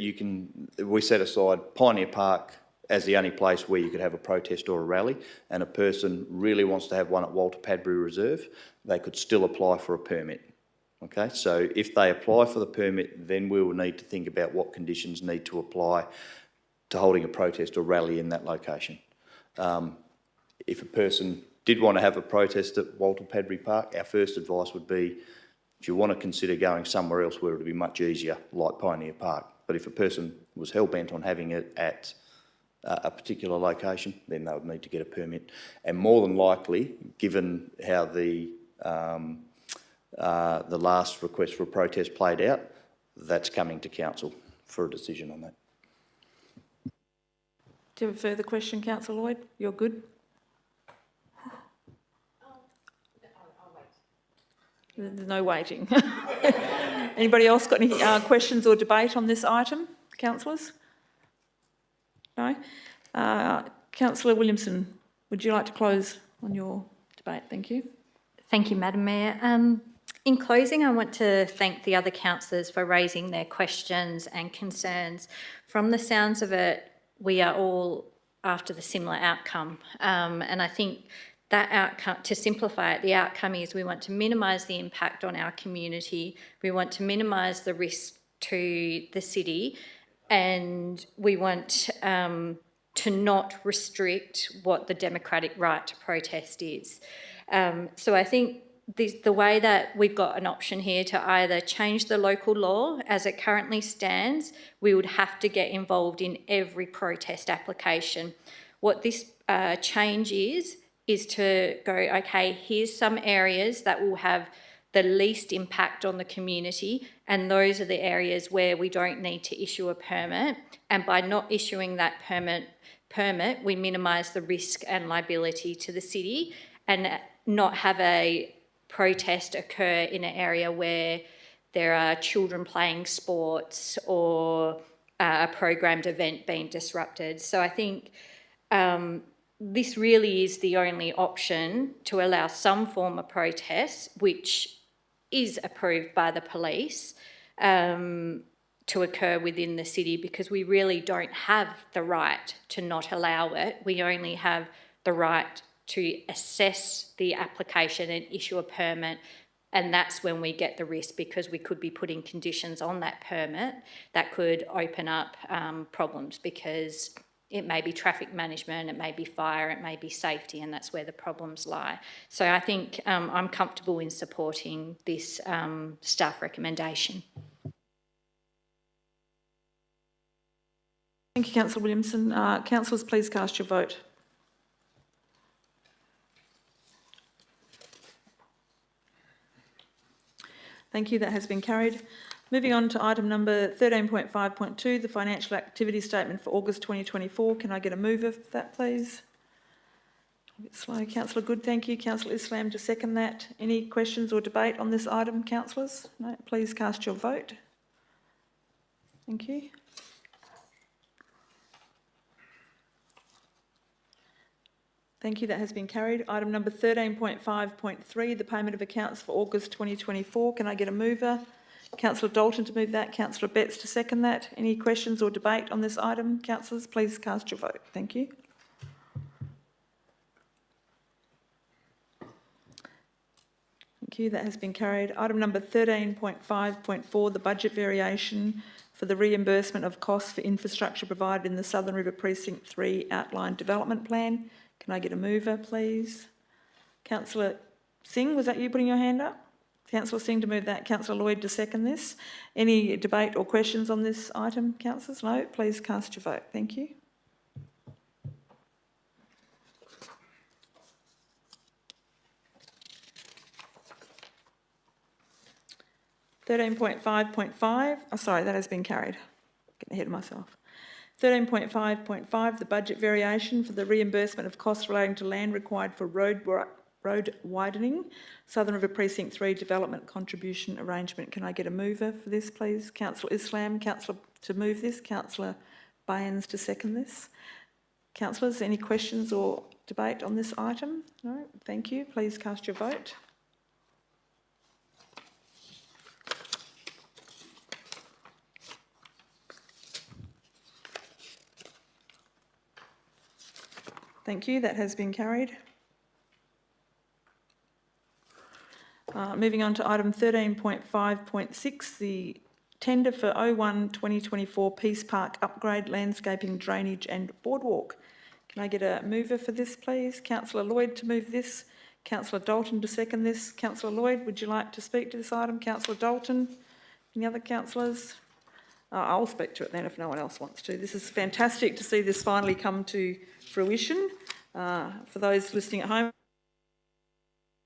we set aside Pioneer Park as the only place where you could have a protest or a rally, and a person really wants to have one at Walter Padbury Reserve, they could still apply for a permit. Okay, so if they apply for the permit, then we will need to think about what conditions need to apply to holding a protest or rally in that location. If a person did want to have a protest at Walter Padbury Park, our first advice would be, if you want to consider going somewhere else where it would be much easier, like Pioneer Park. But if a person was hell-bent on having it at a particular location, then they would need to get a permit. And more than likely, given how the last request for a protest played out, that's coming to council for a decision on that. Do you have a further question, Councillor Lloyd? You're good? There's no waiting. Anybody else got any questions or debate on this item, councillors? No? Councillor Williamson, would you like to close on your debate? Thank you. Thank you, Madam Mayor. In closing, I want to thank the other councillors for raising their questions and concerns. From the sounds of it, we are all after the similar outcome. And I think that outcome, to simplify it, the outcome is we want to minimise the impact on our community, we want to minimise the risk to the city, and we want to not restrict what the democratic right to protest is. So I think the way that we've got an option here to either change the local law as it currently stands, we would have to get involved in every protest application. What this change is to go, okay, here's some areas that will have the least impact on the community, and those are the areas where we don't need to issue a permit. And by not issuing that permit, we minimise the risk and liability to the city, and not have a protest occur in an area where there are children playing sports or a programmed event being disrupted. So I think this really is the only option to allow some form of protest, which is approved by the police, to occur within the city, because we really don't have the right to not allow it. We only have the right to assess the application and issue a permit, and that's when we get the risk, because we could be putting conditions on that permit that could open up problems, because it may be traffic management, it may be fire, it may be safety, and that's where the problems lie. So I think I'm comfortable in supporting this staff recommendation. Thank you, Councillor Williamson. Councillors, please cast your vote. Thank you, that has been carried. Moving on to item number 13.5.2, the financial activity statement for August 2024. Can I get a mover for that, please? A bit slow. Councillor Good, thank you. Councillor Islam to second that. Any questions or debate on this item, councillors? No, please cast your vote. Thank you. Thank you, that has been carried. Item number 13.5.3, the payment of accounts for August 2024. Can I get a mover? Councillor Dalton to move that. Councillor Betts to second that. Any questions or debate on this item? Councillors, please cast your vote. Thank you. Thank you, that has been carried. Item number 13.5.4, the budget variation for the reimbursement of costs for infrastructure provided in the Southern River Precinct 3 outline development plan. Can I get a mover, please? Councillor Singh, was that you putting your hand up? Councillor Singh to move that. Councillor Lloyd to second this. Any debate or questions on this item, councillors? No? Please cast your vote. Thank you. (13.5.5). Oh, sorry, that has been carried. Getting ahead of myself. 13.5.5, the budget variation for the reimbursement of costs relating to land required for road road widening, Southern River Precinct 3 development contribution arrangement. Can I get a mover for this, please? Councillor Islam, councillor to move this, councillor Baines to second this. Councillors, any questions or debate on this item? No, thank you. Please cast your vote. Thank you, that has been carried. Moving on to item 13.5.6, the tender for 01-2024 Peace Park upgrade, landscaping, drainage and boardwalk. Can I get a mover for this, please? Councillor Lloyd to move this. Councillor Dalton to second this. Councillor Lloyd, would you like to speak to this item? Councillor Dalton? Any other councillors? I'll speak to it then if no one else wants to. This is fantastic to see this finally come to fruition. For those listening at home,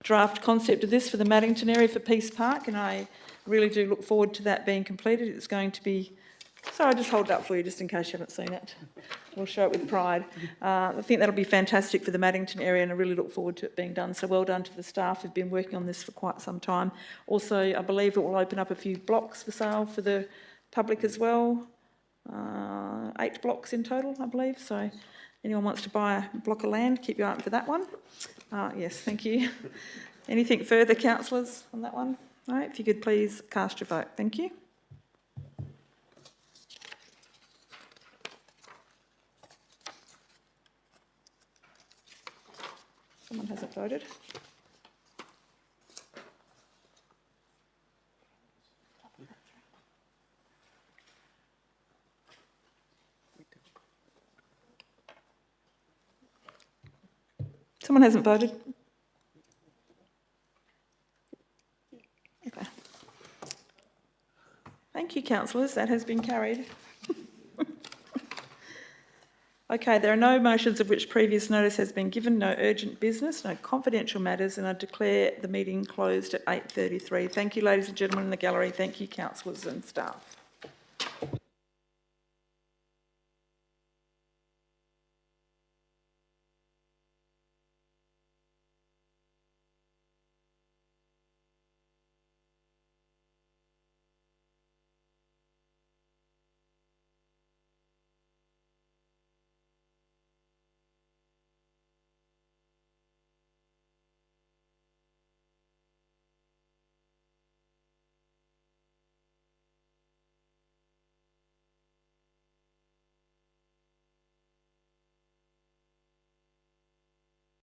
draft concept of this for the Maddington area for Peace Park, and I really do look forward to that being completed. It's going to be... Sorry, I'll just hold it up for you just in case you haven't seen it. We'll show it with pride. I think that'll be fantastic for the Maddington area and I really look forward to it being done. So well done to the staff who've been working on this for quite some time. Also, I believe it will open up a few blocks for sale for the public as well. 8 blocks in total, I believe. So anyone wants to buy a block of land, keep your eye out for that one. Yes, thank you. Anything further, councillors, on that one? No, if you could please cast your vote. Thank you. Someone hasn't voted. Someone hasn't voted. Okay. Thank you, councillors. That has been carried. Okay, there are no motions of which previous notice has been given, no urgent business, no confidential matters, and I declare the meeting closed at 8:33. Thank you, ladies and gentlemen in the gallery. Thank you, councillors and staff.